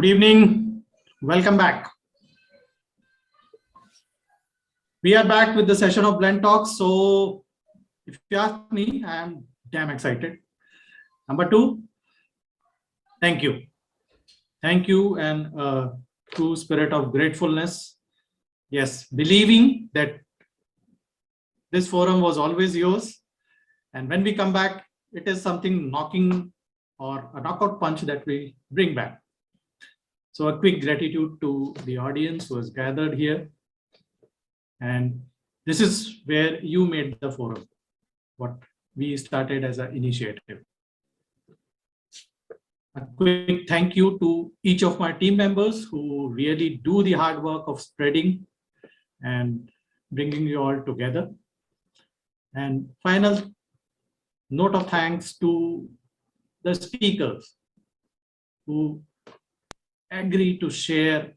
Good evening. Welcome back. We are back with the session of Blend Talks. So if you ask me, I am damn excited. Number two, thank you. Thank you and true spirit of gratefulness. Yes, believing that this forum was always yours. And when we come back, it is something knocking or a knockout punch that we bring back. So a quick gratitude to the audience who has gathered here. And this is where you made the forum, what we started as an initiative. A quick thank you to each of my team members who really do the hard work of spreading and bringing you all together. And final note of thanks to the speakers who agree to share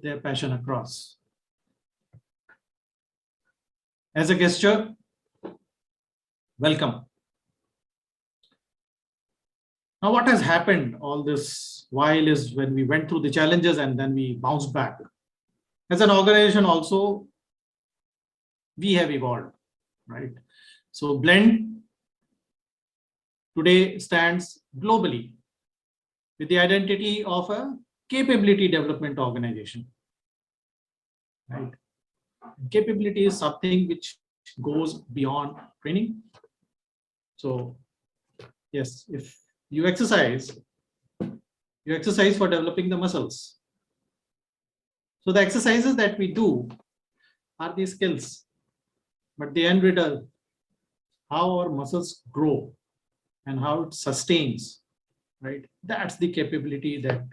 their passion across. As a gesture, welcome. Now, what has happened all this while is when we went through the challenges and then we bounced back. As an organization also, we have evolved, right? So Blend today stands globally with the identity of a capability development organization, right? Capability is something which goes beyond training. So yes, if you exercise for developing the muscles. So the exercises that we do are the skills, but the end result, how our muscles grow and how it sustains, right? That's the capability that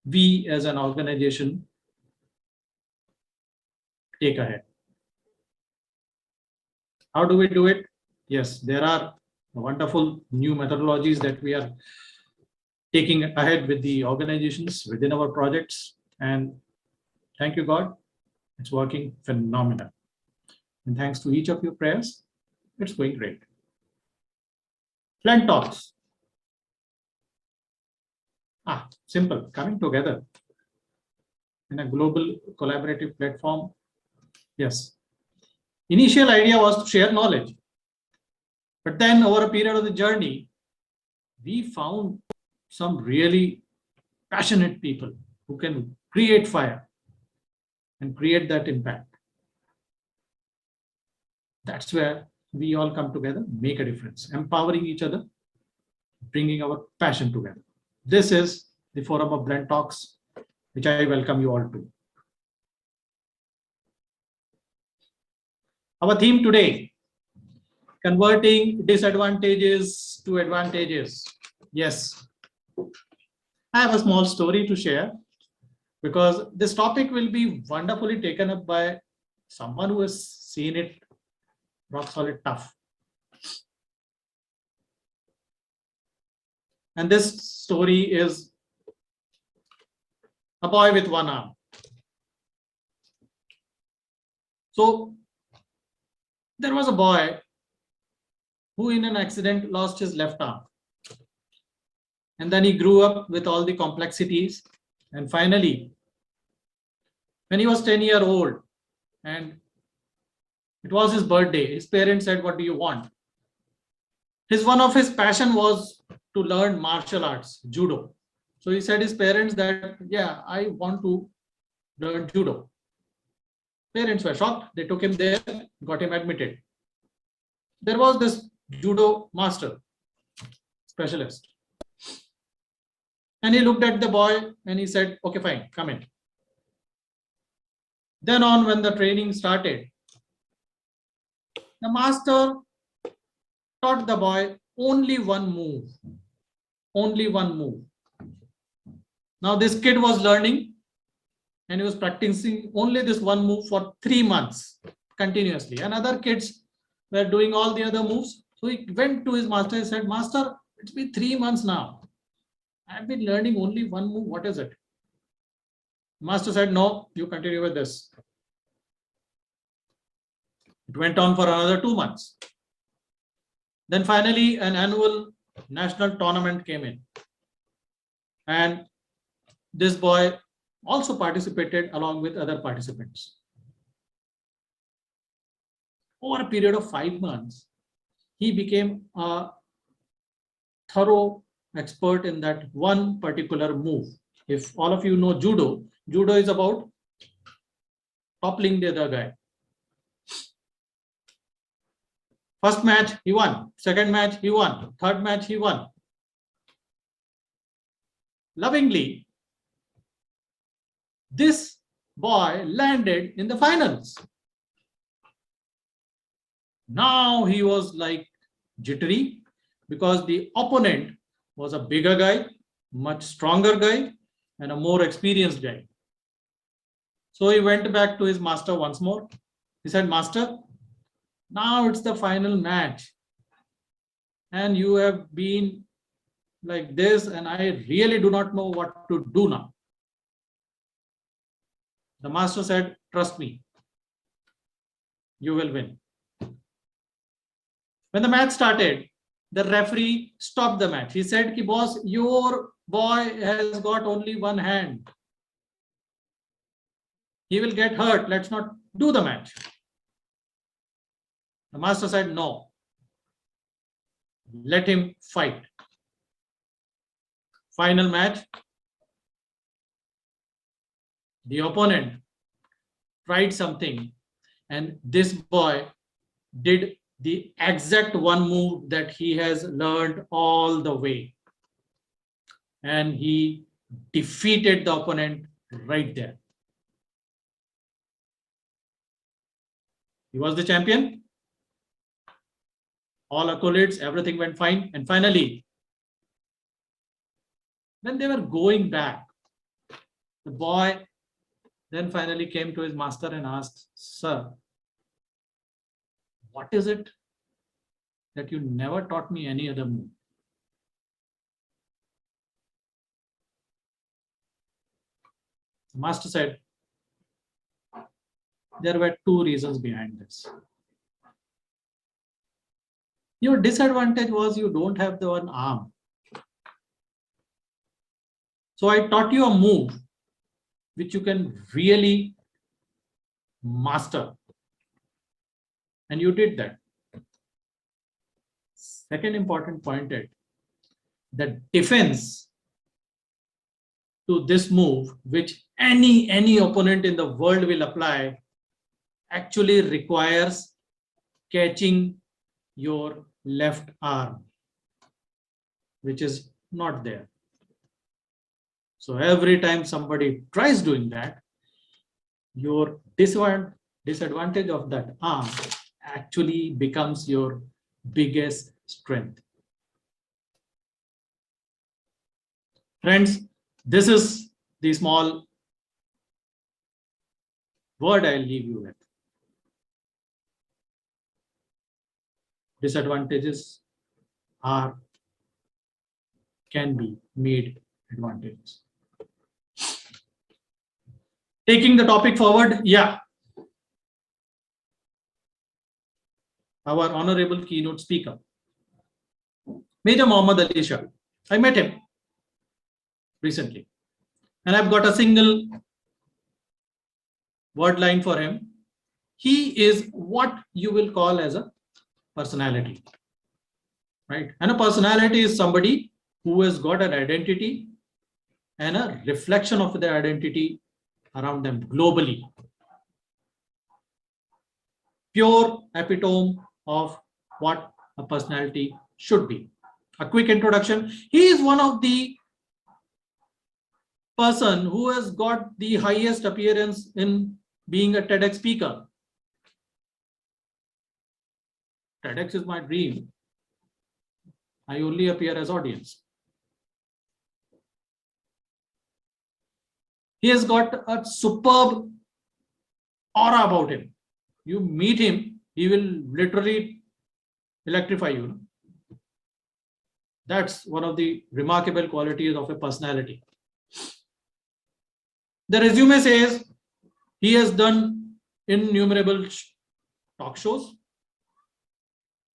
we as an organization take ahead. How do we do it? Yes, there are wonderful new methodologies that we are taking ahead with the organizations within our projects. And thank you, God, it's working phenomenal. And thanks to each of your prayers, it's going great. Blend Talks. Simple, coming together in a global collaborative platform. Yes. Initial idea was to share knowledge. But then over a period of the journey, we found some really passionate people who can create fire and create that impact. That's where we all come together, make a difference, empowering each other, bringing our passion together. This is the forum of Blend Talks, which I welcome you all to. Our theme today, converting disadvantages to advantages. Yes, I have a small story to share because this topic will be wonderfully taken up by someone who has seen it rock solid tough. And this story is a boy with one arm. So there was a boy who in an accident lost his left arm. And then he grew up with all the complexities. And finally, when he was 10 years old and it was his birthday, his parents said, "What do you want?" One of his passion was to learn martial arts, judo. So he said his parents that, "Yeah, I want to learn judo." Parents were shocked. They took him there, got him admitted. There was this judo master, specialist. And he looked at the boy and he said, "Okay, fine, come in." Then on, when the training started, the master taught the boy only one move. Only one move. Now this kid was learning and he was practicing only this one move for 3 months continuously. And other kids were doing all the other moves. So he went to his master and said, "Master, it's been 3 months now. I've been learning only one move. What is it?" Master said, "No, you continue with this." It went on for another 2 months. Then finally, an annual national tournament came in. And this boy also participated along with other participants. Over a period of 5 months, he became a thorough expert in that one particular move. If all of you know judo, judo is about toppling the other guy. First match he won, second match he won, third match he won. Lovingly, this boy landed in the finals. Now he was like jittery because the opponent was a bigger guy, much stronger guy, and a more experienced guy. So he went back to his master once more. He said, "Master, now it's the final match. And you have been like this, and I really do not know what to do now." The master said, "Trust me, you will win." When the match started, the referee stopped the match. He said, "Boss, your boy has got only one hand. He will get hurt. Let's not do the match." The master said, "No, let him fight." Final match. The opponent tried something, and this boy did the exact one move that he has learned all the way. And he defeated the opponent right there. He was the champion. All accolades, everything went fine. And finally, when they were going back, the boy then finally came to his master and asked, "Sir, what is it that you never taught me any other move?" The master said, "There were two reasons behind this. Your disadvantage was you don't have the one arm. So I taught you a move which you can really master. And you did that." Second important point is the defense to this move, which any opponent in the world will apply, actually requires catching your left arm, which is not there. So every time somebody tries doing that, your disadvantage of that arm actually becomes your biggest strength. Friends, this is the small word I'll leave you with. Disadvantages can be made advantages. Taking the topic forward, yeah. Our honorable keynote speaker, Major Mohammad Ali Shah. I met him recently, and I've got a single word line for him. He is what you will call as a personality, right? And a personality is somebody who has got an identity and a reflection of their identity around them globally. Pure epitome of what a personality should be. A quick introduction. He is one of the person who has got the highest appearance in being a TEDx speaker. TEDx is my dream. I only appear as audience. He has got a superb aura about him. You meet him, he will literally electrify you. That's one of the remarkable qualities of a personality. The resume says he has done innumerable talk shows,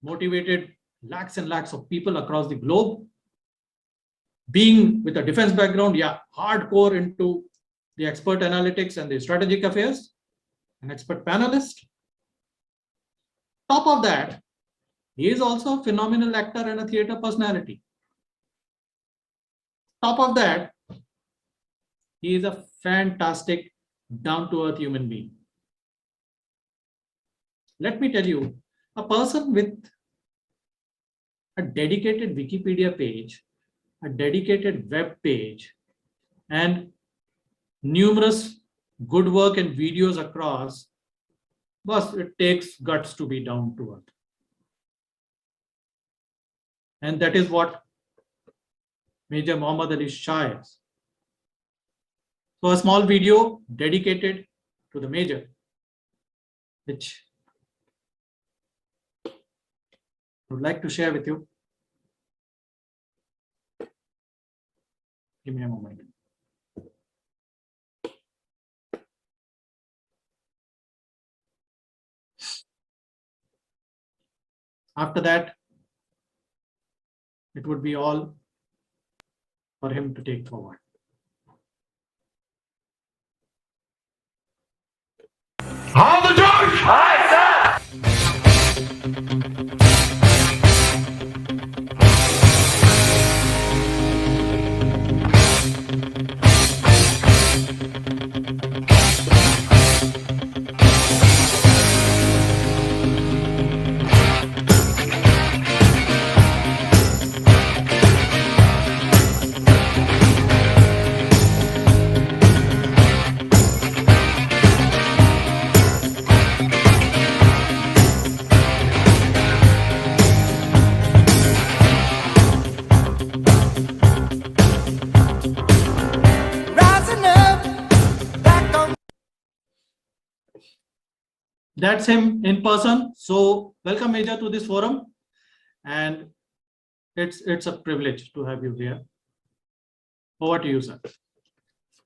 motivated lakhs and lakhs of people across the globe, being with a defense background, yeah, hardcore into the expert analytics and the strategic affairs, an expert panelist. Top of that, he is also a phenomenal actor and a theater personality. Top of that, he is a fantastic, down-to-earth human being. Let me tell you, a person with a dedicated Wikipedia page, a dedicated web page, and numerous good work and videos across, but it takes guts to be down to earth. And that is what Major Muhammad Ali Shah is. So a small video dedicated to the Major, which I would like to share with you. Give me a moment. After that, it would be all for him to take forward. How the Josh! Hi, sir! That's him in person. So welcome, Major, to this forum. And it's a privilege to have you here. Over to you, sir.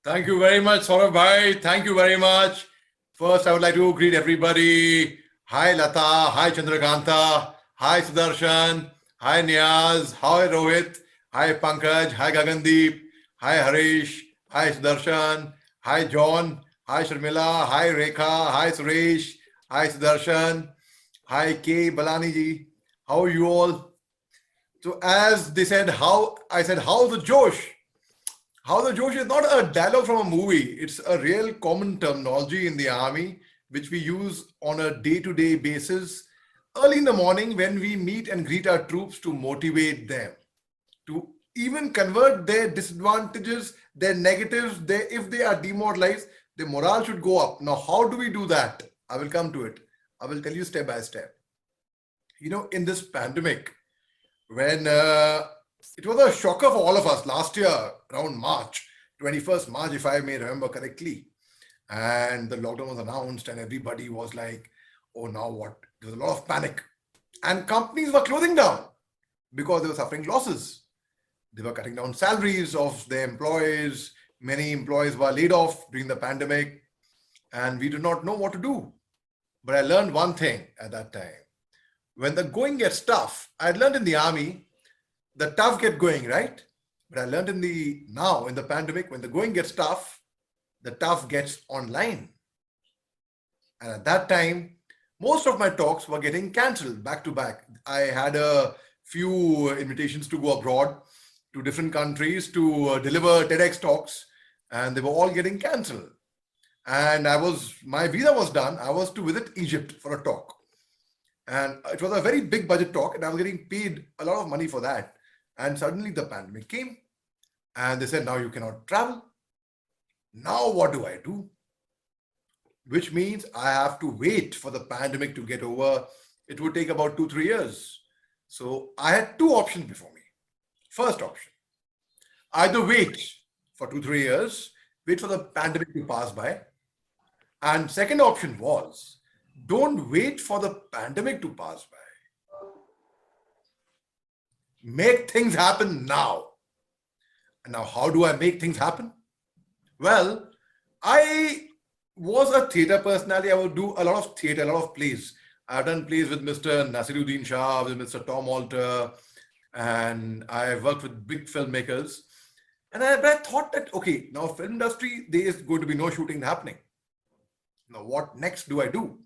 Thank you very much, Saurabh bhai. Thank you very much. First, I would like to greet everybody. Hi, Lata. Hi, Chandrakanta. Hi, Sudarshan. Hi, Niaz. Hi, Rohit. Hi, Pankaj. Hi, Gagandeep. Hi, Harish. Hi, Sudarshan. Hi, John. Hi, Sharmila. Hi, Rekha. Hi, Suresh. Hi, Sudarshan. Hi, K. Balani ji. How are you all? So, as they said, how's the Josh? How the Josh is not a dialogue from a movie. It's a real common terminology in the army, which we use on a day-to-day basis, early in the morning when we meet and greet our troops to motivate them, to even convert their disadvantages, their negatives, if they are demoralized, their morale should go up. Now, how do we do that? I will come to it. I will tell you step by step. You know, in this pandemic, when it was a shocker for all of us last year, around March, 21st March, if I may remember correctly. And the lockdown was announced and everybody was like, oh, now what? There was a lot of panic. And companies were closing down because they were suffering losses. They were cutting down salaries of their employees. Many employees were laid off during the pandemic. And we did not know what to do. But I learned one thing at that time. When the going gets tough, I had learned in the army, the tough get going, right? But I learned in the pandemic, when the going gets tough, the tough gets online. And at that time, most of my talks were getting cancelled back to back. I had a few invitations to go abroad to different countries to deliver TEDx talks, and they were all getting cancelled. And my visa was done. I was to visit Egypt for a talk. And it was a very big budget talk, and I was getting paid a lot of money for that. And suddenly the pandemic came, and they said, now you cannot travel. Now what do I do? Which means I have to wait for the pandemic to get over. It would take about 2-3 years. So I had two options before me. First option, either wait for 2-3 years, wait for the pandemic to pass by. And second option was, don't wait for the pandemic to pass by. Make things happen now. And now, how do I make things happen? Well, I was a theater personality. I would do a lot of theater, a lot of plays. I've done plays with Mr. Nasiruddin Shah, with Mr. Tom Alter, and I've worked with big filmmakers. And I thought that, okay, now film industry, there is going to be no shooting happening. Now, what next do I do?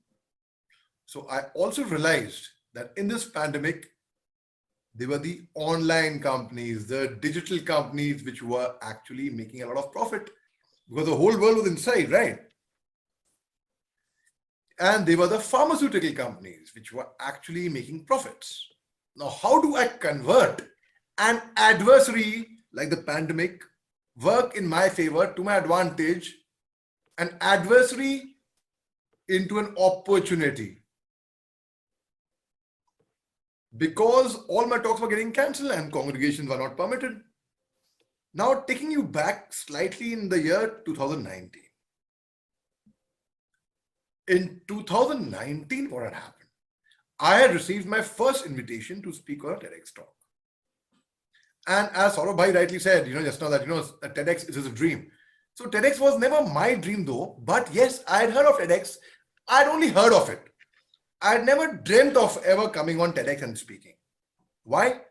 So I also realized that in this pandemic, they were the online companies, the digital companies, which were actually making a lot of profit because the whole world was inside, right? And they were the pharmaceutical companies, which were actually making profits. Now, how do I convert an adversary like the pandemic work in my favor, to my advantage, an adversary into an opportunity? Because all my talks were getting cancelled and congregations were not permitted. Now, taking you back slightly in the year 2019. In 2019, what had happened? I had received my first invitation to speak on a TEDx talk. And as Saurabh Bhai rightly said, just now that, that TEDx is a dream. So TEDx was never my dream though, but yes, I had heard of TEDx. I'd only heard of it. I had never dreamt of ever coming on TEDx and speaking. Why?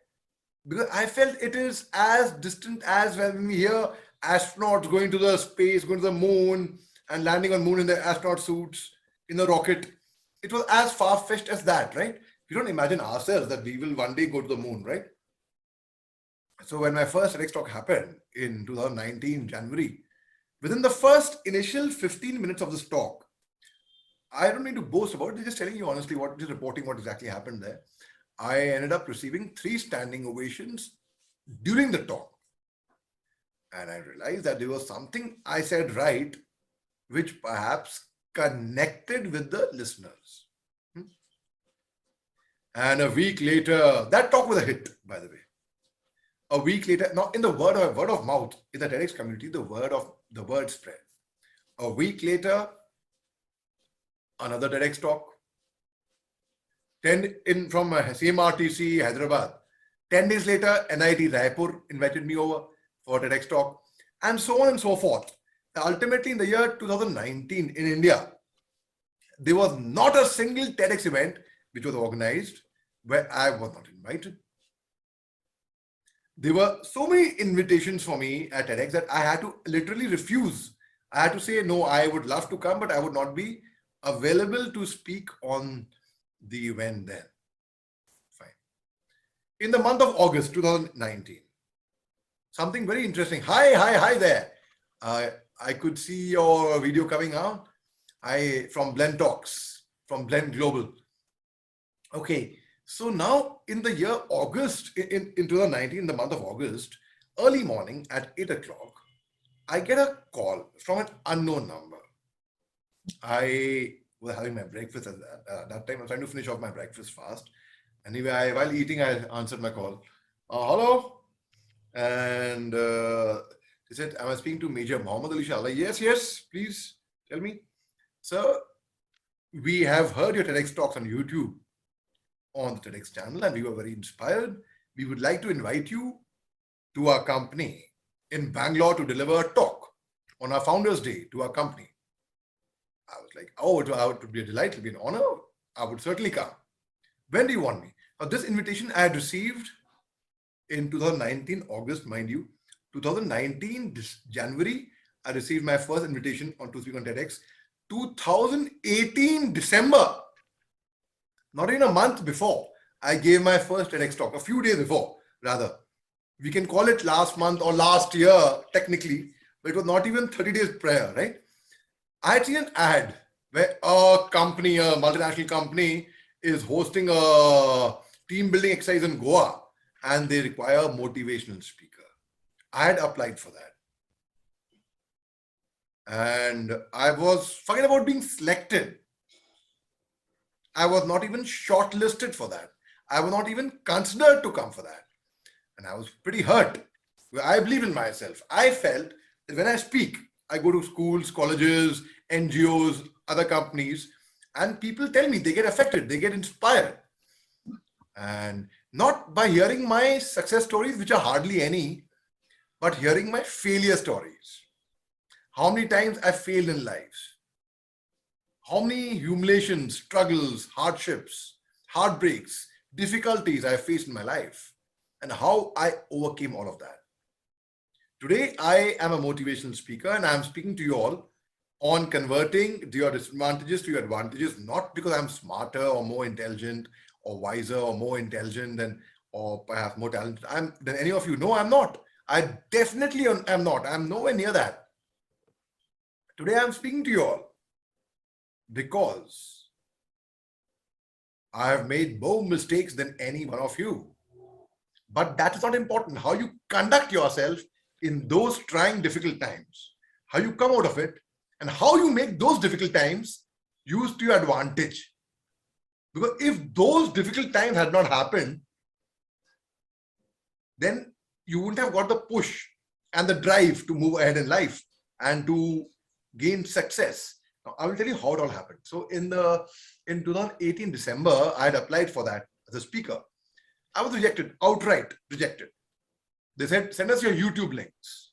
Because I felt it is as distant as when we hear astronauts going to the space, going to the moon and landing on moon in their astronaut suits, in a rocket. It was as far-fetched as that, right? We don't imagine ourselves that we will one day go to the moon, right? So when my first TEDx talk happened in 2019, January, within the first initial 15 minutes of this talk, I don't need to boast about it, just telling you honestly just reporting what exactly happened there. I ended up receiving 3 standing ovations during the talk. And I realized that there was something I said right, which perhaps connected with the listeners. And a week later, that talk was a hit, by the way. A week later, now in the word of mouth, in the TEDx community, the word spread. A week later, another TEDx talk. 10 in from CMRTC, Hyderabad. 10 days later, NIT Raipur invited me over for a TEDx talk, and so on and so forth. Ultimately, in the year 2019 in India, there was not a single TEDx event which was organized where I was not invited. There were so many invitations for me at TEDx that I had to literally refuse. I had to say, no, I would love to come, but I would not be available to speak on the event then. Fine. In the month of August 2019, something very interesting. Hi there. I could see your video coming out. From Blend Talks, from Blend Global. Okay, so now in the year August, in 2019, in the month of August, early morning at 8 o'clock, I get a call from an unknown number. I was having my breakfast at that time. I was trying to finish off my breakfast fast. Anyway, while eating, I answered my call. Hello? And he said, am I speaking to Major Muhammad Ali Shah? Yes, please tell me. So we have heard your TEDx talks on YouTube on the TEDx channel, and we were very inspired. We would like to invite you to our company in Bangalore to deliver a talk on our Founders Day to our company. I was like, oh, it would be a delight, it would be an honor. I would certainly come. When do you want me? Now, this invitation I had received in 2019, August, mind you. 2019, January, I received my first invitation to speak on TEDx. 2018, December, not even a month before, I gave my first TEDx talk, a few days before, rather. We can call it last month or last year, technically, but it was not even 30 days prior, right? I had seen an ad where a company, a multinational company, is hosting a team building exercise in Goa, and they require a motivational speaker. I had applied for that. And I was forget about being selected. I was not even shortlisted for that. I was not even considered to come for that. And I was pretty hurt. I believe in myself. I felt that when I speak, I go to schools, colleges, NGOs, other companies, and people tell me they get affected, they get inspired. And not by hearing my success stories, which are hardly any, but hearing my failure stories. How many times I failed in life? How many humiliations, struggles, hardships, heartbreaks, difficulties I faced in my life, and how I overcame all of that. Today, I am a motivational speaker and I'm speaking to you all on converting your disadvantages to your advantages, not because I'm smarter or more intelligent or wiser or more intelligent than or perhaps more talented than any of you. No, I'm not. I definitely am not. I'm nowhere near that. Today, I'm speaking to you all because I have made more mistakes than any one of you. But that is not important. How you conduct yourself in those trying difficult times, how you come out of it, and how you make those difficult times use to your advantage. Because if those difficult times had not happened, then you wouldn't have got the push and the drive to move ahead in life and to gain success. Now, I will tell you how it all happened. So in 2018 December, I had applied for that as a speaker. I was rejected, outright rejected. They said, send us your YouTube links.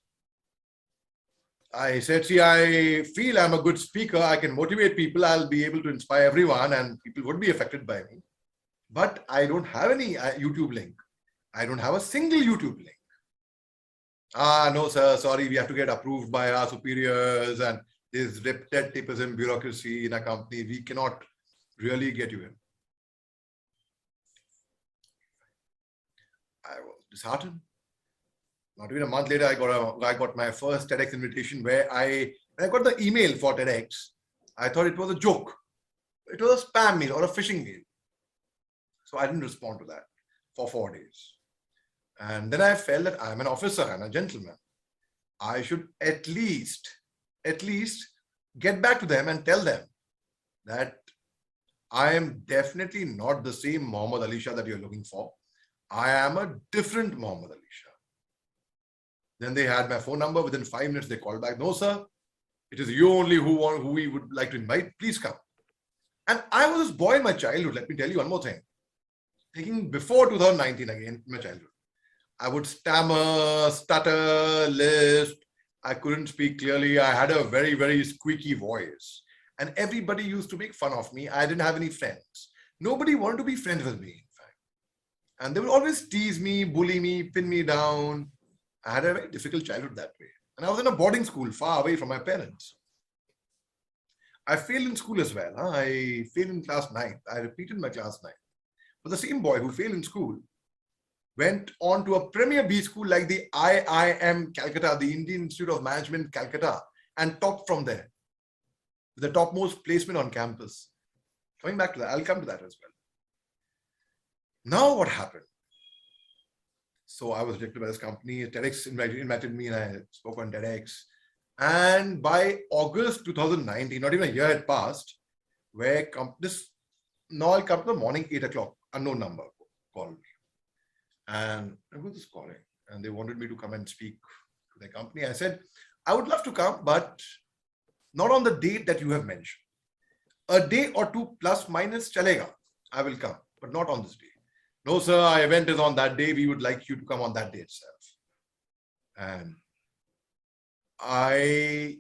I said, see, I feel I'm a good speaker. I can motivate people. I'll be able to inspire everyone and people would be affected by me. But I don't have any YouTube link. I don't have a single YouTube link. No, sir, sorry, we have to get approved by our superiors and there's red tape and bureaucracy in a company. We cannot really get you in. I was disheartened. Not even a month later, I got my first TEDx invitation where when I got the email for TEDx, I thought it was a joke. It was a spam mail or a phishing mail. So I didn't respond to that for 4 days. And then I felt that I'm an officer and a gentleman. I should at least get back to them and tell them that I am definitely not the same Muhammad Ali Shah that you're looking for. I am a different Muhammad Ali Shah. Then they had my phone number. Within 5 minutes, they called back. No, sir, it is you only who we would like to invite. Please come. And I was this boy in my childhood. Let me tell you one more thing. Taking before 2019 again, my childhood, I would stammer, stutter, lisp. I couldn't speak clearly. I had a very, very squeaky voice. And everybody used to make fun of me. I didn't have any friends. Nobody wanted to be friends with me, in fact. And they would always tease me, bully me, pin me down. I had a very difficult childhood that way. And I was in a boarding school far away from my parents. I failed in school as well. I failed in class 9. I repeated my class 9. But the same boy who failed in school went on to a premier B school like the IIM Calcutta, the Indian Institute of Management Calcutta, and topped from there. The topmost placement on campus. Coming back to that, I'll come to that as well. Now what happened? So I was rejected by this company. TEDx invited me and I spoke on TEDx. And by August 2019, not even a year had passed, where now I'll come to the morning 8 o'clock, unknown number called me. And who's this calling? And they wanted me to come and speak to their company. I said, I would love to come, but not on the date that you have mentioned. A day or two plus minus chalega. I will come, but not on this day. No, sir, our event is on that day. We would like you to come on that day itself. And I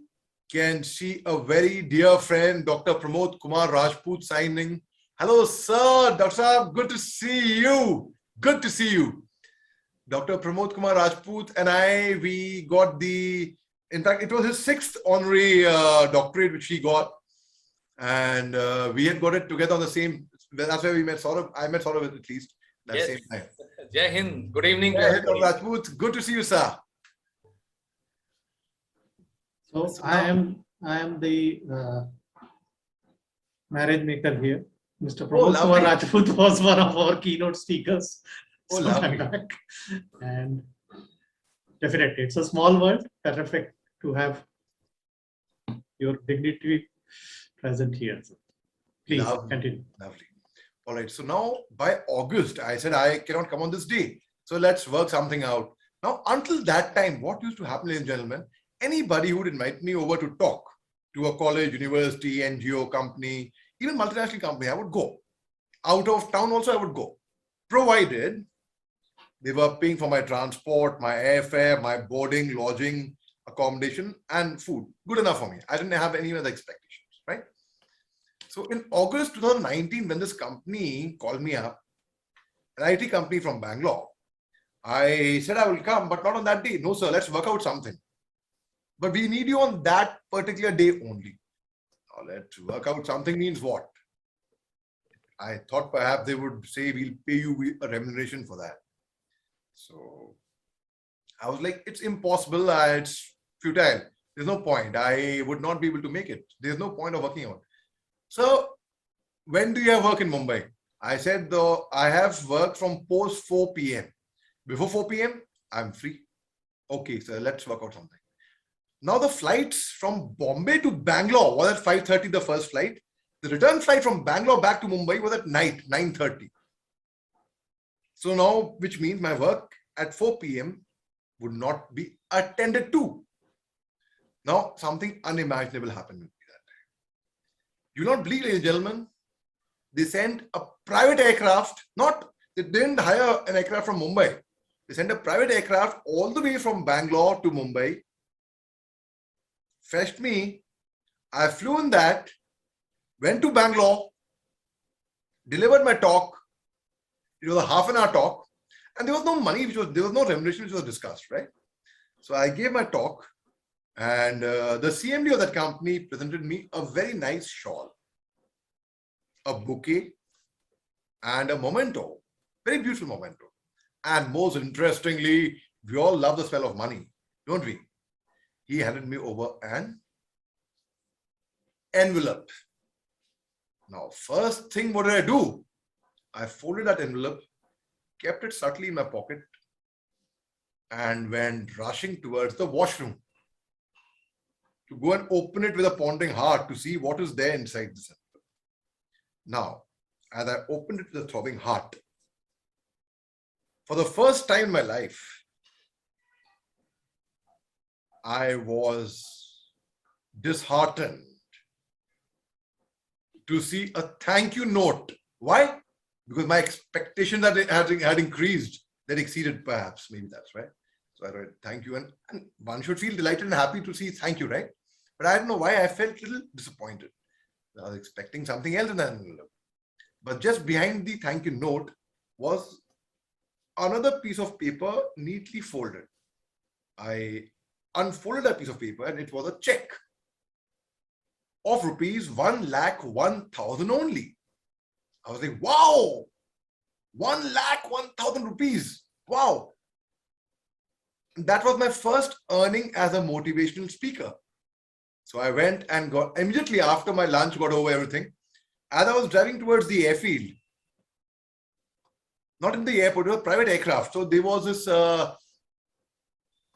can see a very dear friend, Dr. Pramod Kumar Rajput signing. Hello, sir. Dr. Saab, good to see you. Good to see you. Dr. Pramod Kumar Rajput and I, we got in fact, it was his 6th honorary doctorate, which he got. And we had got it together on the same, that's where we met Saurabh. I met Saurabh at least. That yes. Same time. Jai Hind. Good evening. Jai Hind, Dr. Rajput. Good to see you, sir. So I am the marriage maker here. Mr. Pramod Kumar Rajput was one of our keynote speakers. Oh, lovely. And definitely, it's a small world. Terrific to have your dignitary present here. So please continue. Lovely. All right. So now by August, I said, I cannot come on this day. So let's work something out. Now, until that time, what used to happen, ladies and gentlemen, anybody who would invite me over to talk to a college, university, NGO company, even multinational company, I would go. Out of town also, I would go. Provided they were paying for my transport, my airfare, my boarding, lodging, accommodation, and food. Good enough for me. I didn't have any other expectations, right? So in August 2019, when this company called me up, an IT company from Bangalore, I said I will come, but not on that day. No, sir, let's work out something. But we need you on that particular day only. Now, let's work out something means what? I thought perhaps they would say we'll pay you a remuneration for that. So I was like, it's impossible. It's futile. There's no point. I would not be able to make it. There's no point of working out. So when do you have work in Mumbai? I said, though, I have work from post 4 p.m. Before 4 p.m., I'm free. Okay, so let's work out something. Now the flights from Bombay to Bangalore was at 5:30, the first flight. The return flight from Bangalore back to Mumbai was at night, 9:30. So now, which means my work at 4 p.m. would not be attended to. Now, something unimaginable happened with me that time. You not believe, ladies and gentlemen, they sent a private aircraft, they didn't hire an aircraft from Mumbai. They sent a private aircraft all the way from Bangalore to Mumbai, fetched me. I flew in that, went to Bangalore, delivered my talk. It was a half-an-hour talk, and there was no money, there was no remuneration which was discussed, right? So I gave my talk, and the CMD of that company presented me a very nice shawl, a bouquet, and a memento, very beautiful memento. And most interestingly, we all love the smell of money, don't we? He handed me over an envelope. Now, first thing, what did I do? I folded that envelope, kept it subtly in my pocket, and went rushing towards the washroom to go and open it with a pounding heart to see what is there inside this envelope. Now, as I opened it with a throbbing heart, for the first time in my life, I was disheartened to see a thank you note. Why? Because my expectation that it had increased, that exceeded perhaps, maybe that's right. So I wrote thank you, and one should feel delighted and happy to see thank you, right? But I don't know why I felt a little disappointed. I was expecting something else in that envelope. But just behind the thank you note was another piece of paper neatly folded. I unfolded that piece of paper and it was a check of rupees 1,01,000 only. I was like, wow, 1,01,000 rupees. Wow. That was my first earning as a motivational speaker. So I went and got, immediately after my lunch, got over everything. As I was driving towards the airfield, not in the airport, it was a private aircraft. So there was this,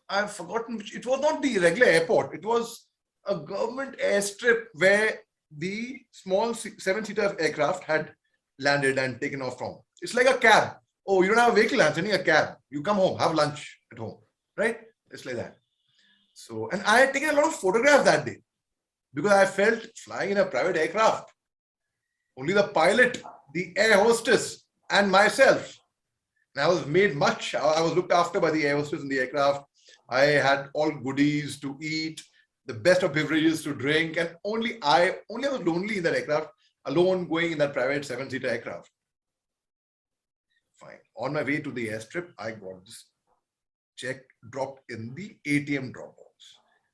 I've forgotten, it was not the regular airport. It was a government airstrip where the small 7-seater aircraft had landed and taken off from. It's like a cab. Oh, you don't have a vehicle, I'm sending a cab. You come home, have lunch at home, right? It's like that. So, and I had taken a lot of photographs that day because I felt flying in a private aircraft. Only the pilot, the air hostess, and myself. And I was made much. I was looked after by the air hostess in the aircraft. I had all goodies to eat, the best of beverages to drink, and only I was lonely in that aircraft, alone going in that private 7-seater aircraft. Fine. On my way to the airstrip, I got this check dropped in the ATM drop box.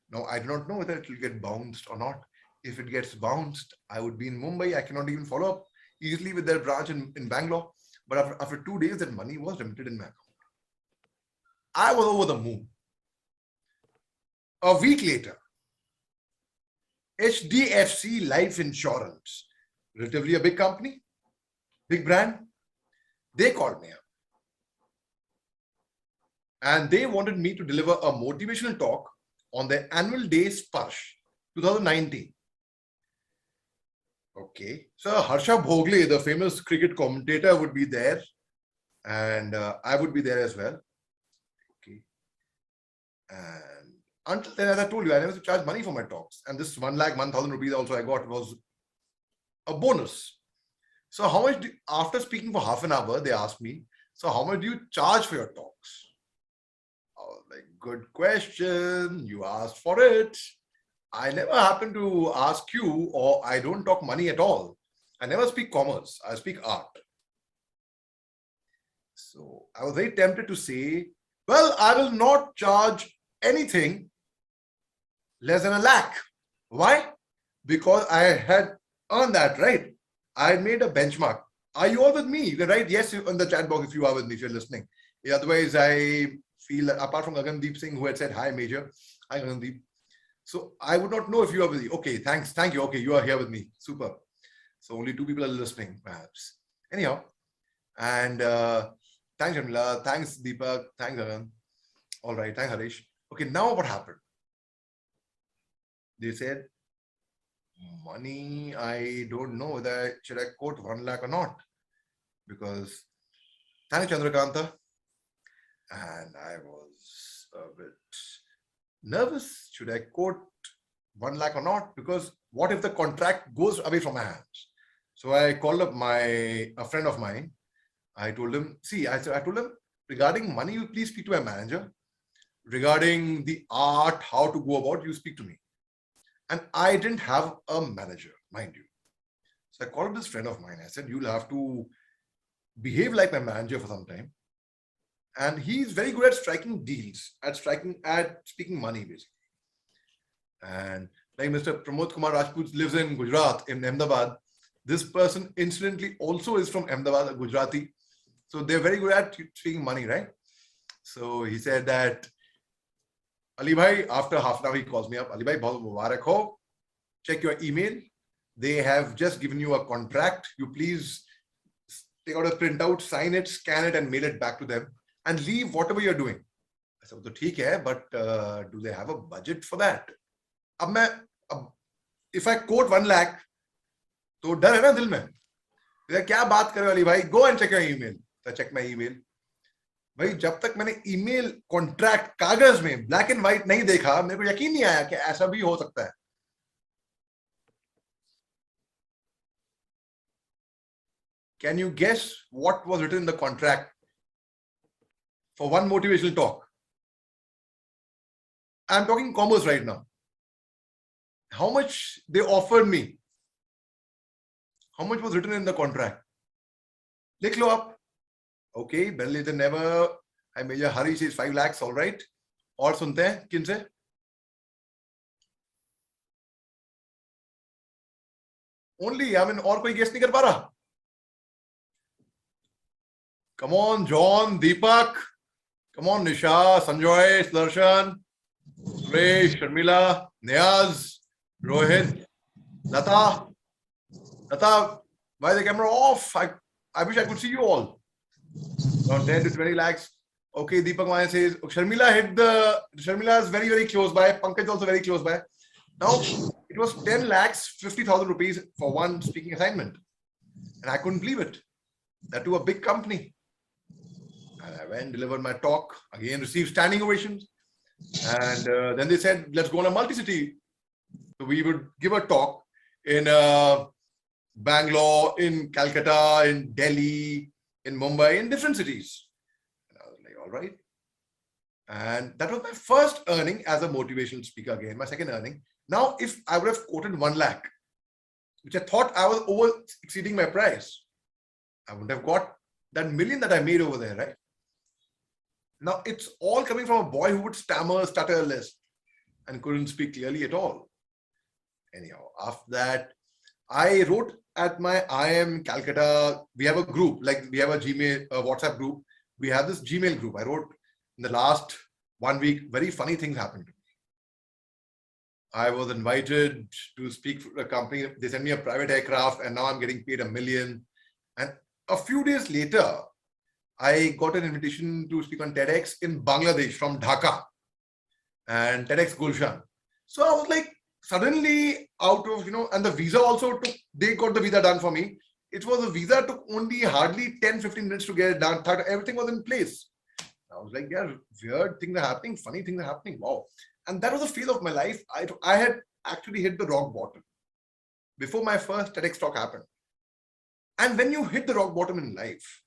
Now, I do not know whether it will get bounced or not. If it gets bounced, I would be in Mumbai. I cannot even follow up easily with their branch in Bangalore. But after 2 days, that money was remitted in my account. I was over the moon. A week later, HDFC Life Insurance, relatively a big company, big brand, they called me up. And they wanted me to deliver a motivational talk on their annual day Sparsh 2019. Okay, so Harsha Bhogle, the famous cricket commentator, would be there, and I would be there as well. Okay, and until then, as I told you, I never used to charge money for my talks, and this 1,01,000 rupees also I got was a bonus. So how much? After speaking for half an hour, they asked me, "So how much do you charge for your talks?" I was like, "Good question. You asked for it. I never happen to ask you, or I don't talk money at all. I never speak commerce. I speak art." So I was very tempted to say, well, I will not charge anything less than 1 lakh. Why? Because I had earned that, right? I had made a benchmark. Are you all with me? You can write yes on the chat box if you are with me, if you're listening. Yeah, otherwise, I feel that apart from Gagandeep Singh, who had said hi, Major. Hi, Gagandeep. So I would not know if you are with me. Okay, thanks. Thank you. Okay, you are here with me. Super. So only 2 people are listening, perhaps. Anyhow, and thanks, Shamila. Thanks, Deepak. Thanks, Gagan. All right. Thanks, Harish. Okay, now what happened? They said, money, I don't know whether should I quote 1 lakh or not. Because thanks, Chandrakanta. And I was a bit nervous. Should I quote 1 lakh or not? Because what if the contract goes away from my hands? So I called up a friend of mine. I told him, I told him, regarding money, you please speak to my manager. Regarding the art, how to go about, you speak to me. And I didn't have a manager, mind you. So I called up this friend of mine. I said, you'll have to behave like my manager for some time. And he's very good at striking deals, at speaking money, basically. And like Mr. Pramod Kumar Rajput lives in Gujarat, in Ahmedabad. This person incidentally also is from Ahmedabad, a Gujarati. So they're very good at speaking money, right? So he said that, Ali bhai, after half an hour, he calls me up. Ali bhai, bahut mubarak ho. Check your email. They have just given you a contract. You please take out a printout, sign it, scan it, and mail it back to them. And leave whatever you're doing. I said, "ठीक है, but do they have a budget for that?" If I quote 1 lakh, तो डर है ना दिल में. क्या बात कर रहे हो अली भाई? Go and check your email. So I check my email. भाई जब तक मैंने email contract कागज में black and white नहीं देखा, मेरे को यकीन नहीं आया कि ऐसा भी हो सकता है. Can you guess what was written in the contract? For one motivational talk. I'm talking commerce right now. How much they offered me? How much was written in the contract? Likh lo up. Okay, better late than never. I Major Hari says 5 lakhs, all right. और सुनते हैं किन से? Only, I mean, और कोई guess नहीं कर पा रहा? Come on, John, Deepak. Come on, Nisha, Sanjoy, Sudarshan, Suresh, Sharmila, Niaz, Rohit, Lata. Lata, why is the camera off? I wish I could see you all. Around 10 to 20 lakhs. Okay, Deepak Maya says, Sharmila is very, very close by. Pankaj also very close by. Now, it was 10 lakhs, 50,000 rupees for one speaking assignment. And I couldn't believe it. That to a big company. And I went, delivered my talk, again received standing ovations. And then they said, let's go on a multi-city. So we would give a talk in Bangalore, in Calcutta, in Delhi, in Mumbai, in different cities. And I was like, all right. And that was my first earning as a motivational speaker again, my second earning. Now, if I would have quoted 1 lakh, which I thought I was over exceeding my price, I wouldn't have got that million that I made over there, right? Now, it's all coming from a boy who would stammer, stutter, lisp, and couldn't speak clearly at all. Anyhow, after that, I wrote at my IIM Calcutta, we have a group, like we have a Gmail, a WhatsApp group. We have this Gmail group. I wrote in the last 1 week, very funny things happened to me. I was invited to speak for a company. They sent me a private aircraft and now I'm getting paid $1 million. And a few days later, I got an invitation to speak on TEDx in Bangladesh from Dhaka and TEDx Gulshan. So I was like, suddenly out of, and the visa also took, they got the visa done for me. It was a visa took only hardly 10-15 minutes to get it done. Everything was in place. I was like, yeah, weird things are happening, funny things are happening. Wow. And that was a phase of my life. I had actually hit the rock bottom before my first TEDx talk happened. And when you hit the rock bottom in life,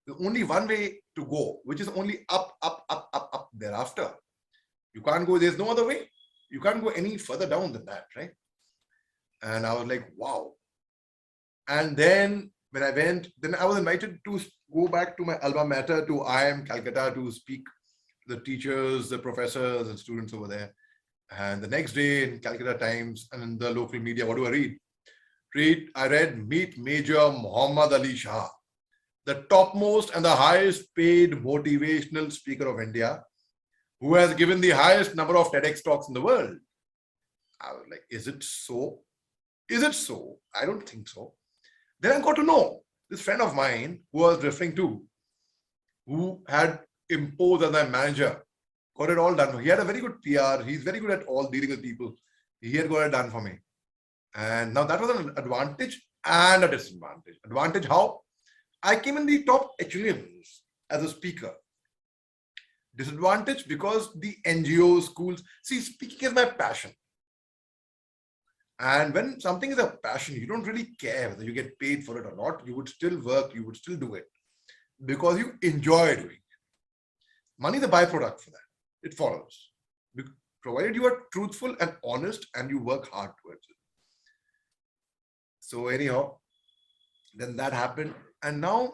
there's only one way to go, which is only up, up, up, up, up thereafter. You can't go, there's no other way. You can't go any further down than that, right? And I was like, wow. And then when I went, then I was invited to go back to my alma mater, to IIM Calcutta, to speak to the teachers, the professors, and students over there. And the next day in Calcutta Times and in the local media, what do I read? I read Meet Major Muhammad Ali Shah, the topmost and the highest paid motivational speaker of India, who has given the highest number of TEDx talks in the world. I was like, is it so? Is it so? I don't think so. Then I got to know this friend of mine who I was referring to, who had imposed as my manager, got it all done. He had a very good PR. He's very good at all dealing with people. He had got it done for me. And now that was an advantage and a disadvantage. Advantage how? I came in the top echelons as a speaker. Disadvantage because the NGOs, schools, see, speaking is my passion. And when something is a passion, you don't really care whether you get paid for it or not. You would still work, you would still do it because you enjoy doing it. Money is a byproduct for that. It follows. Provided you are truthful and honest and you work hard towards it. So anyhow, then that happened. And now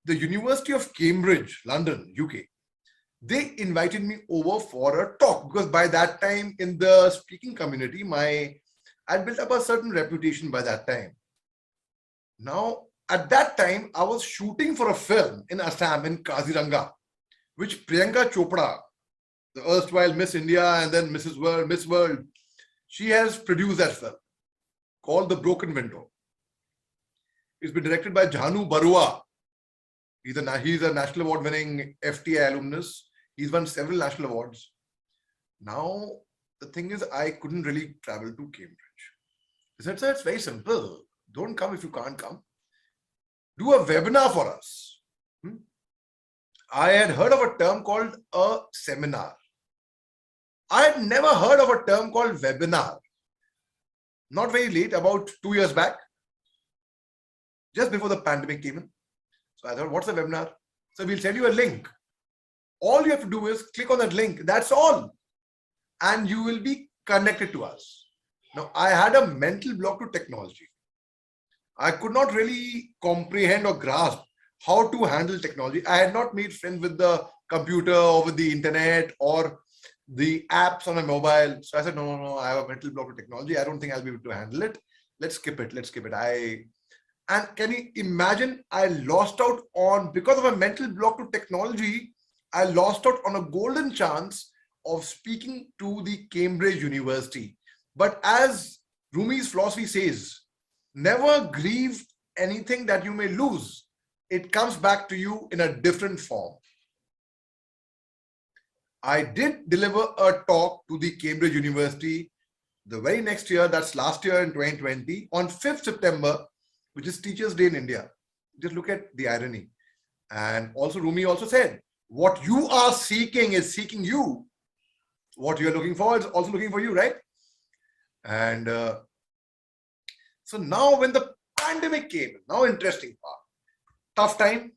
the University of Cambridge, London, UK, they invited me over for a talk because by that time in the speaking community, I'd built up a certain reputation by that time. Now, at that time, I was shooting for a film in Assam, in Kaziranga, which Priyanka Chopra, the erstwhile Miss India and then Miss World, she has produced that film called The Broken Window. It's been directed by Jhanu Barua. He's a National Award winning FTI alumnus. He's won several national awards. Now, the thing is, I couldn't really travel to Cambridge. He said, sir, it's very simple. Don't come if you can't come. Do a webinar for us. I had heard of a term called a seminar. I had never heard of a term called webinar. Not very late, about 2 years back, just before the pandemic came in. So I thought, what's a webinar? So we'll send you a link. All you have to do is click on that link. That's all. And you will be connected to us. Now, I had a mental block to technology. I could not really comprehend or grasp how to handle technology. I had not made friends with the computer or with the internet or the apps on my mobile. So I said, no, I have a mental block to technology. I don't think I'll be able to handle it. Let's skip it. And can you imagine, I lost out on, because of a mental block to technology, I lost out on a golden chance of speaking to the Cambridge University. But as Rumi's philosophy says, never grieve anything that you may lose. It comes back to you in a different form. I did deliver a talk to the Cambridge University the very next year, that's last year in 2020, on 5th September, which is Teachers' Day in India. Just look at the irony. And also Rumi also said, what you are seeking is seeking you. What you're looking for is also looking for you, right? And so now when the pandemic came, now interesting part. Tough time.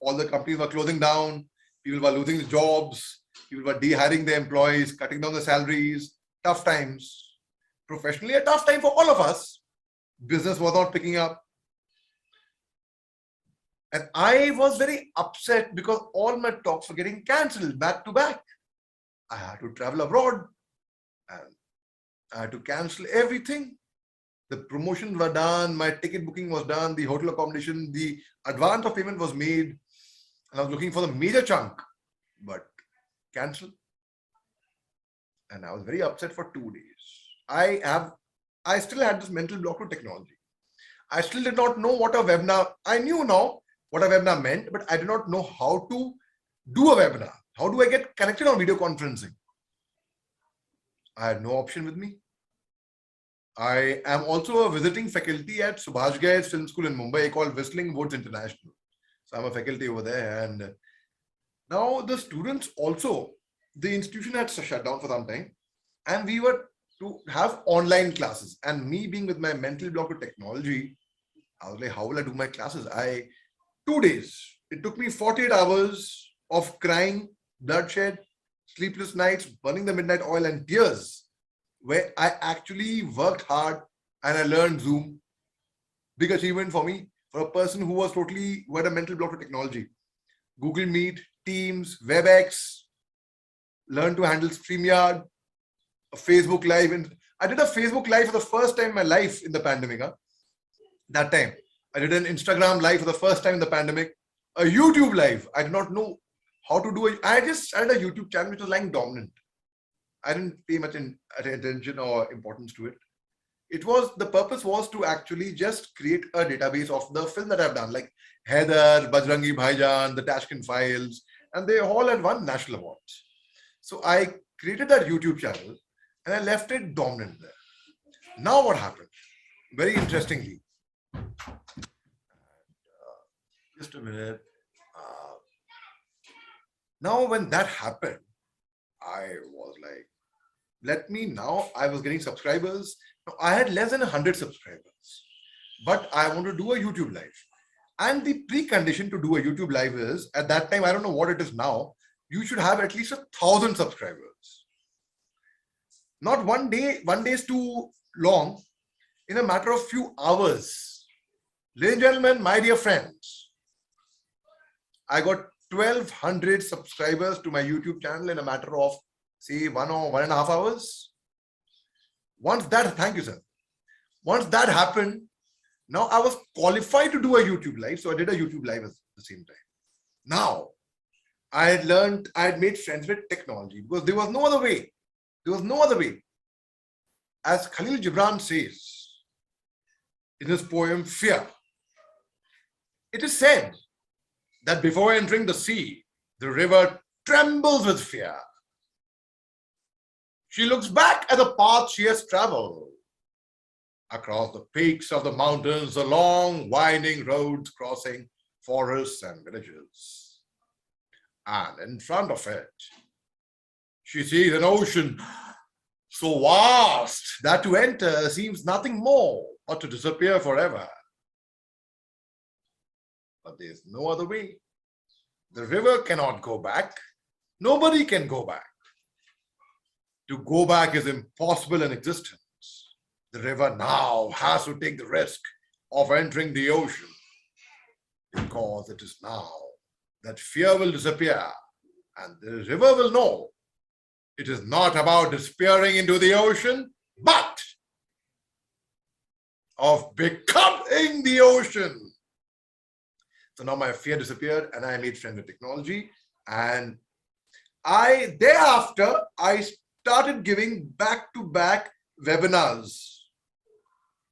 All the companies were closing down. People were losing their jobs. People were dehiring their employees, cutting down the salaries. Tough times. Professionally, a tough time for all of us. Business was not picking up. And I was very upset because all my talks were getting cancelled back to back. I had to travel abroad and I had to cancel everything. The promotions were done, my ticket booking was done, the hotel accommodation, the advance of payment was made. And I was looking for the major chunk, but cancelled. And I was very upset for 2 days. I still had this mental block to technology. I still did not know what a webinar, I knew now what a webinar meant, but I did not know how to do a webinar. How do I get connected on video conferencing? I had no option with me. I am also a visiting faculty at Subhash Ghai's Film School in Mumbai called Whistling Woods International. So I'm a faculty over there. And now the students also, the institution had shut down for some time. And we were to have online classes. And me being with my mental block to technology, I was like, how will I do my classes? 2 days. It took me 48 hours of crying, bloodshed, sleepless nights, burning the midnight oil and tears, where I actually worked hard and I learned Zoom. Big achievement for me. for a person who had a mental block to technology. Google Meet, Teams, WebEx, learn to handle StreamYard, a Facebook Live. And I did a Facebook Live for the first time in my life in the pandemic. That time. I did an Instagram Live for the first time in the pandemic. A YouTube Live. I did not know how to do it. I just started a YouTube channel which was lying dormant. I didn't pay much attention or importance to it. The purpose was to actually just create a database of the film that I've done, like Heather, Bajrangi Bhaijaan, the Tashkent Files, and they all had won national awards. So I created that YouTube channel and I left it dormant there. Now what happened? Very interestingly, just a minute. Now when that happened, I was like, I was getting subscribers. Now, I had less than 100 subscribers, but I want to do a YouTube live. And the precondition to do a YouTube live is, at that time, I don't know what it is now, you should have at least 1,000 subscribers. Not one day is too long. In a matter of few hours, ladies and gentlemen, my dear friends, I got 1,200 subscribers to my YouTube channel in a matter of, say, 1 or 1.5 hours. Thank you, sir. Once that happened, now I was qualified to do a YouTube live. So I did a YouTube live at the same time. Now, I had made friends with technology because there was no other way. There was no other way. As Khalil Gibran says in his poem, Fear, it is said that before entering the sea, the river trembles with fear. She looks back at the path she has traveled. Across the peaks of the mountains, the long winding roads crossing forests and villages. And in front of it, she sees an ocean so vast that to enter seems nothing more but to disappear forever. But there's no other way. The river cannot go back. Nobody can go back. To go back is impossible in existence. The river now has to take the risk of entering the ocean because it is now that fear will disappear and the river will know it is not about disappearing into the ocean, but of becoming the ocean. So now my fear disappeared and I made friends with technology, and thereafter I started giving back-to-back webinars,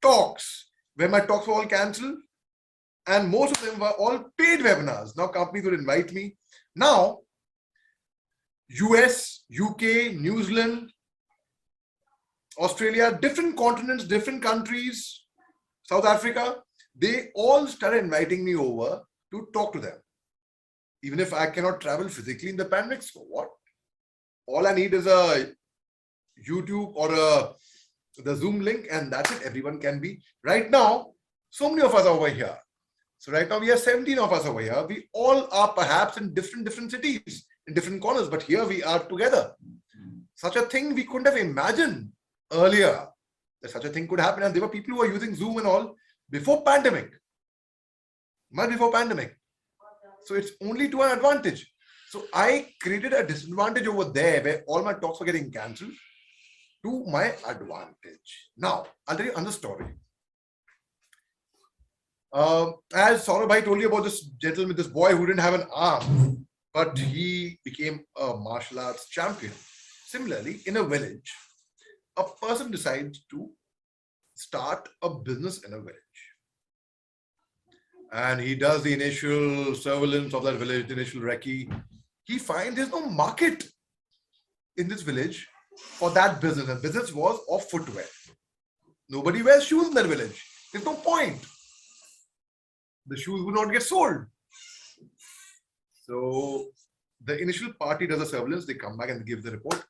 talks, where my talks were all cancelled, and most of them were all paid webinars. Now companies would invite me. Now, US, UK, New Zealand, Australia, different continents, different countries, South Africa, they all started inviting me over to talk to them. Even if I cannot travel physically in the pandemic, so what? All I need is a YouTube or the Zoom link, and that's it. Everyone can be. Right now, so many of us are over here. So right now we are 17 of us over here. We all are perhaps in different cities, in different corners, but here we are together. Such a thing we couldn't have imagined earlier, that such a thing could happen. And there were people who were using Zoom and all before pandemic, much before pandemic. So it's only to an advantage. So I created a disadvantage over there where all my talks were getting cancelled to my advantage. Now, I'll tell you another story. As Saurabh told you about this gentleman, this boy who didn't have an arm, but he became a martial arts champion. Similarly, in a village, a person decides to start a business in a village. And he does the initial surveillance of that village, the initial recce. He finds there's no market in this village for that business. And business was of footwear. Nobody wears shoes in that village. There's no point. The shoes will not get sold. So the initial party does a surveillance. They come back and give the report.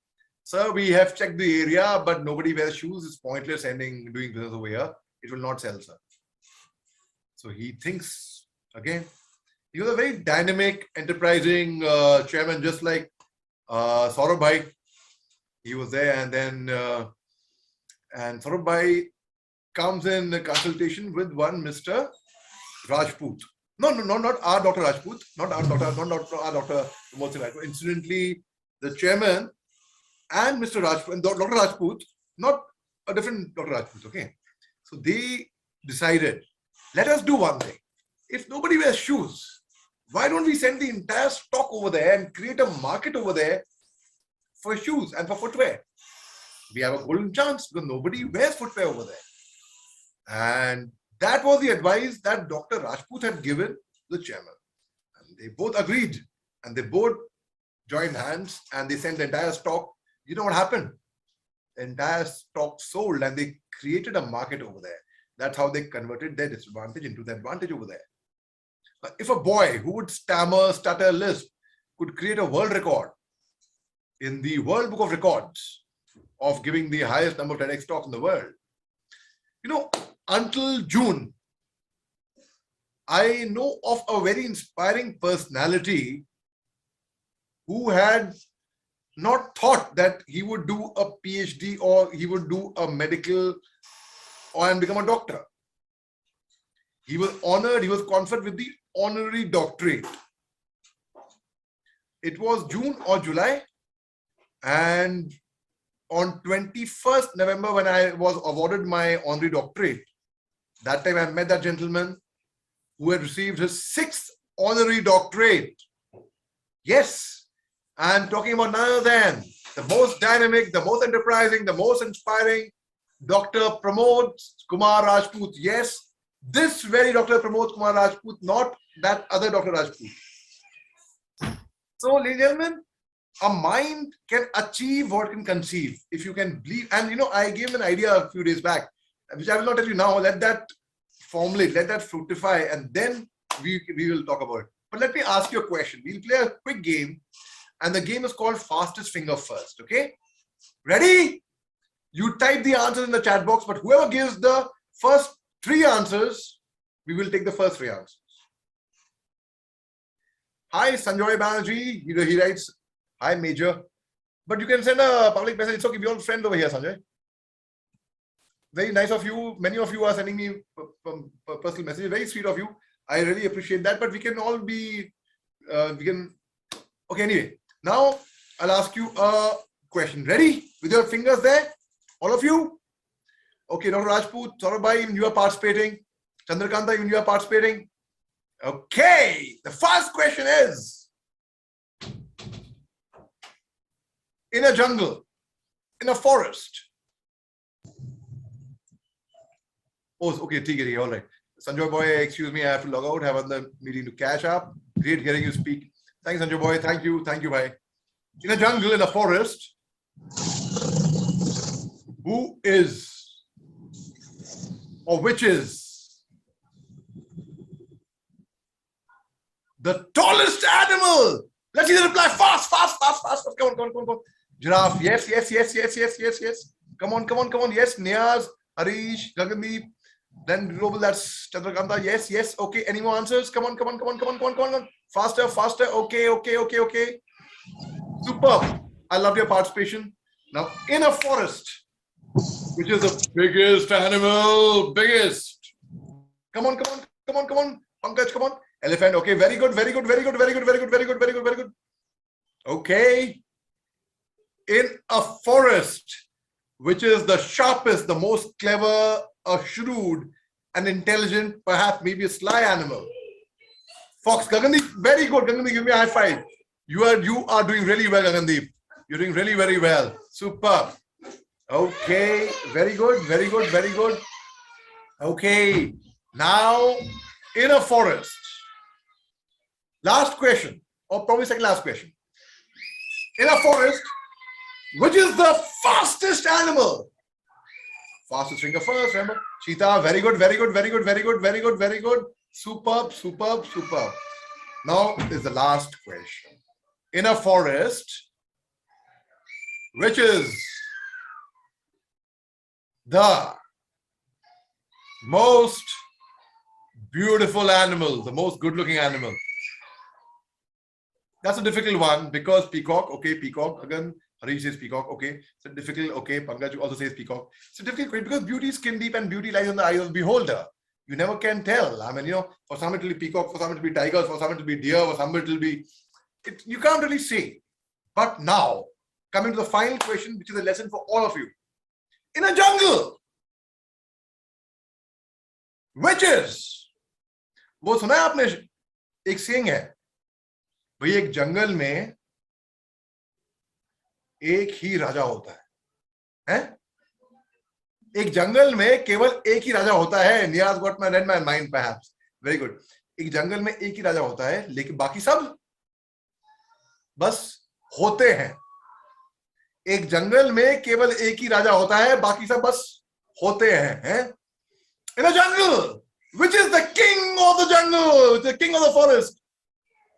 Sir, we have checked the area, but nobody wears shoes. It's pointless doing business over here. It will not sell, sir. So he thinks again. He was a very dynamic, enterprising chairman, just like Saurabh Bhai. He was there, and then and Saurabh Bhai comes in a consultation with one Mr. Rajput. No, not our Dr. Rajput, not our Dr. Pramod Singh Rajput. Incidentally, the chairman and Mr. Rajput and Dr. Rajput, not a different Dr. Rajput, okay? So they decided, let us do one thing. If nobody wears shoes, why don't we send the entire stock over there and create a market over there for shoes and for footwear? We have a golden chance because nobody wears footwear over there. And that was the advice that Dr. Rajput had given the chairman. And they both agreed and they both joined hands and they sent the entire stock. You know what happened? The entire stock sold and they created a market over there. That's how they converted their disadvantage into the advantage over there. If a boy who would stammer, stutter, lisp could create a world record in the World Book of Records of giving the highest number of TEDx talks in the world, you know, until June, I know of a very inspiring personality who had not thought that he would do a PhD or he would do a medical and become a doctor. He was honored, he was conferred with the honorary doctorate. It was June or July, and on 21st November, when I was awarded my honorary doctorate, that time I met that gentleman who had received his 6th honorary doctorate. Yes, I'm talking about none other than the most dynamic, the most enterprising, the most inspiring Dr. Pramod Kumar Rajput. Yes, this very Dr. Pramod Kumar Rajput, not that other Dr. Rajput. So, ladies and gentlemen, a mind can achieve what it can conceive. If you can believe, and you know, I gave an idea a few days back, which I will not tell you now. Let that formulate, let that fructify, and then we will talk about it. But let me ask you a question. We'll play a quick game, and the game is called Fastest Finger First. Okay, ready? You type the answers in the chat box, but whoever gives the first 3 answers, we will take the first 3 answers. Hi, Sanjoy Banerjee. He writes, hi, Major. But you can send a public message. It's okay. We're all friends over here, Sanjay. Very nice of you. Many of you are sending me personal messages. Very sweet of you. I really appreciate that. But we can all be, okay, anyway. Now, I'll ask you a question. Ready? With your fingers there? All of you? Okay, Dr. Rajput, Saurabh, even you are participating. Chandrakanta, even you are participating. Okay, the first question is, in a jungle, in a forest. Oh, okay, all right. Sanjoy boy, excuse me, I have to log out. I have another meeting to catch up. Great hearing you speak. Thanks, Sanjoy boy. Thank you, bhai. In a jungle, in a forest, who is or which is the tallest animal? Let's see the reply. Fast. Come on. Giraffe. Yes. Come on. Yes. Niaz, Harish, Gagandeep. Then global, that's Chandrakanta. Yes. Okay. Any more answers? Come on. Faster. Okay. Superb. I love your participation. Now, in a forest, which is the biggest animal? Biggest. Come on. Pankaj, come on. Elephant. Okay. Very good. Okay. In a forest, which is the sharpest, the most clever, a shrewd and intelligent, perhaps maybe a sly animal. Fox. Gagandeep, very good. Gagandeep, give me a high five. You are doing really well, Gagandeep. You're doing really very well. Superb. Okay, very good. Okay, now in a forest. Last question, or probably second last question. In a forest, which is the fastest animal? Fastest finger first, remember? Cheetah, very good. Superb. Now is the last question. In a forest, which is the most beautiful animal, the most good-looking animal? That's a difficult one because peacock. Okay, peacock. Again, Harish says peacock. Okay, so difficult. Okay, Pankaj also says peacock. It's a difficult question because beauty is skin deep and beauty lies in the eye of the beholder. You never can tell. I mean, for some it will be peacock, for some it will be tigers, for some it will be deer, for some it will be... you can't really say. But now, coming to the final question, which is a lesson for all of you. In a jungle, witches. वो सुना है आपने? एक saying है, भाई एक जंगल में एक ही राजा होता है? एक जंगल में केवल एक ही राजा होता है. Niyaz got read my mind perhaps. Very good. एक जंगल में एक ही राजा होता है, लेकिन बाकी सब बस होते हैं. एक जंगल में केवल एक ही राजा होता है, बाकी सब बस होते हैं. In a jungle, which is the king of the jungle, the king of the forest.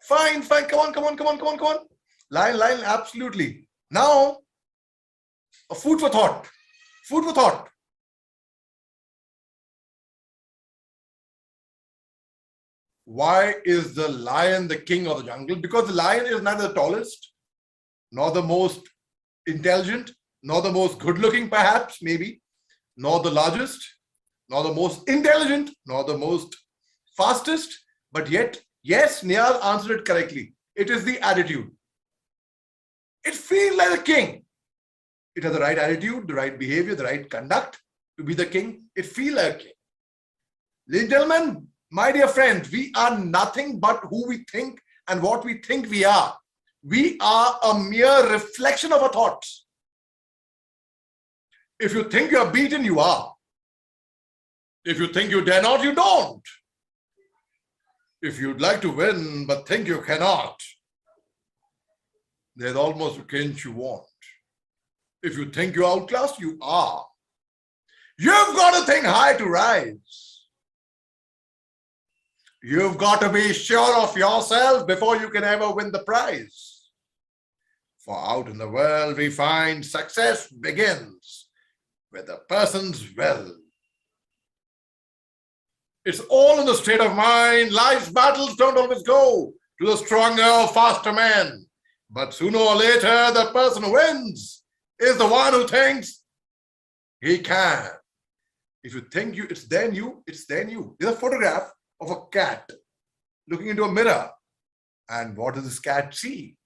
Fine, come on. Lion, absolutely. Now, a food for thought. Why is the lion the king of the jungle? Because the lion is neither the tallest, nor the most intelligent, nor the most good-looking, perhaps, maybe, nor the largest, nor the most intelligent, nor the most fastest, but yet, yes, Niyaz answered it correctly. It is the attitude. It feels like a king. It has the right attitude, the right behavior, the right conduct to be the king. It feels like a king. Ladies and gentlemen, my dear friends, we are nothing but who we think and what we think we are. We are a mere reflection of our thoughts. If you think you are beaten, you are. If you think you dare not, you don't. If you'd like to win but think you cannot, there's almost a kinch you want. If you think you're outclassed, you are. You've got to think high to rise. You've got to be sure of yourself before you can ever win the prize. For out in the world, we find success begins with a person's will. It's all in the state of mind. Life's battles don't always go to the stronger or faster man. But sooner or later, the person who wins is the one who thinks he can. If you think it's then you, it's then you. There's a photograph of a cat looking into a mirror. And what does this cat see?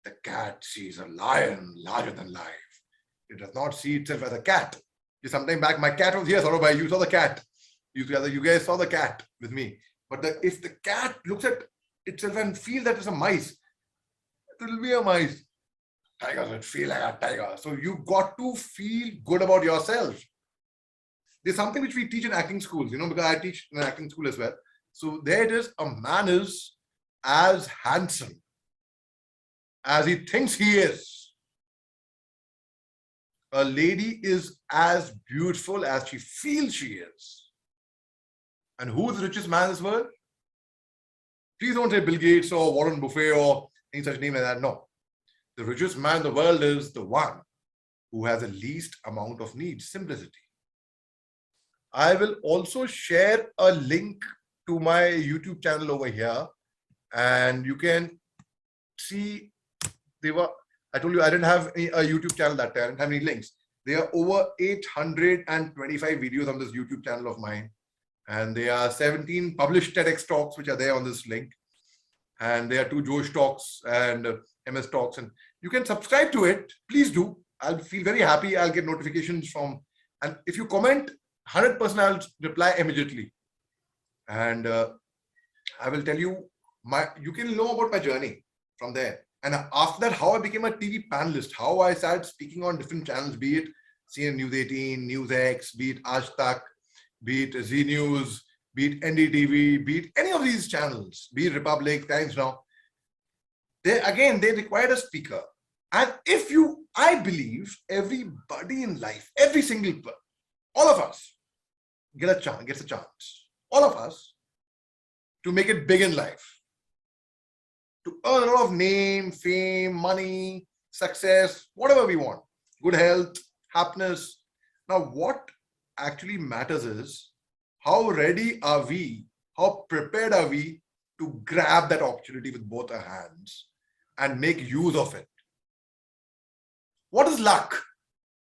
The cat sees a lion larger than life. It does not see itself as a cat. Sometime back, my cat was here, Saurabh, you saw the cat. You guys saw the cat with me. But if the cat looks at itself and feels that it's a mice, it will be a mice. Tigers will feel like a tiger. So you've got to feel good about yourself. There's something which we teach in acting schools, because I teach in an acting school as well. So there it is, a man is as handsome as he thinks he is. A lady is as beautiful as she feels she is. And who's the richest man in this world? Please don't say Bill Gates or Warren Buffett or any such name like that. No. The richest man in the world is the one who has the least amount of needs, simplicity. I will also share a link to my YouTube channel over here. And you can see, I told you I didn't have a YouTube channel that time. I didn't have any links. There are over 825 videos on this YouTube channel of mine. And there are 17 published TEDx talks which are there on this link. And there are 2 Josh talks and MS talks. And you can subscribe to it. Please do. I'll feel very happy. I'll get notifications from, and if you comment, 100% I'll reply immediately. And I will tell you, you can know about my journey from there. And after that, how I became a TV panelist, how I started speaking on different channels, be it CNN News 18, News X, be it Aaj Tak, be it Z News, be it NDTV, be it any of these channels, be it Republic, Times Now. They required a speaker. And I believe everybody in life, every single person, all of us gets a chance, all of us, to make it big in life, to earn a lot of name, fame, money, success, whatever we want, good health, happiness. Now, what actually matters is how ready are we, how prepared are we to grab that opportunity with both our hands and make use of it. What is luck?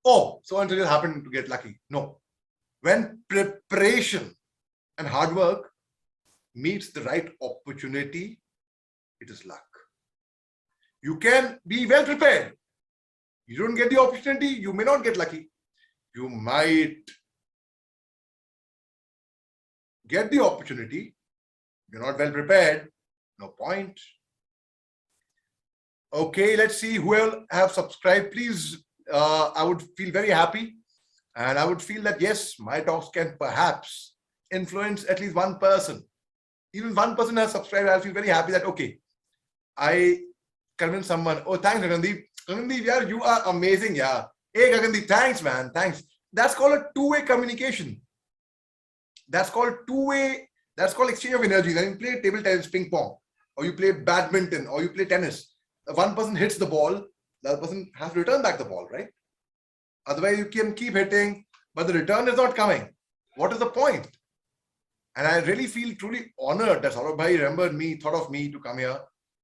Oh, so until it happened to get lucky. No. When preparation and hard work meets the right opportunity, it is luck. You can be well prepared. You don't get the opportunity, you may not get lucky. You might get the opportunity, you're not well prepared, no point. Okay, let's see who will have subscribed. Please, I would feel very happy, and I would feel that yes, my talks can perhaps influence at least one person. Even one person has subscribed, I'll feel very happy that okay, I convinced someone. Oh, thanks, Gagandeep. Gagandeep, yeah, you are amazing, yeah. Hey, Gagandeep, thanks, man, thanks. That's called a two-way communication. That's called two-way. That's called exchange of energy. When you play table tennis, ping pong, or you play badminton, or you play tennis, one person hits the ball, the other person has to return back the ball, right? Otherwise, you can keep hitting, but the return is not coming. What is the point? And I really feel truly honored that Saurabh Bhai remembered me, thought of me to come here.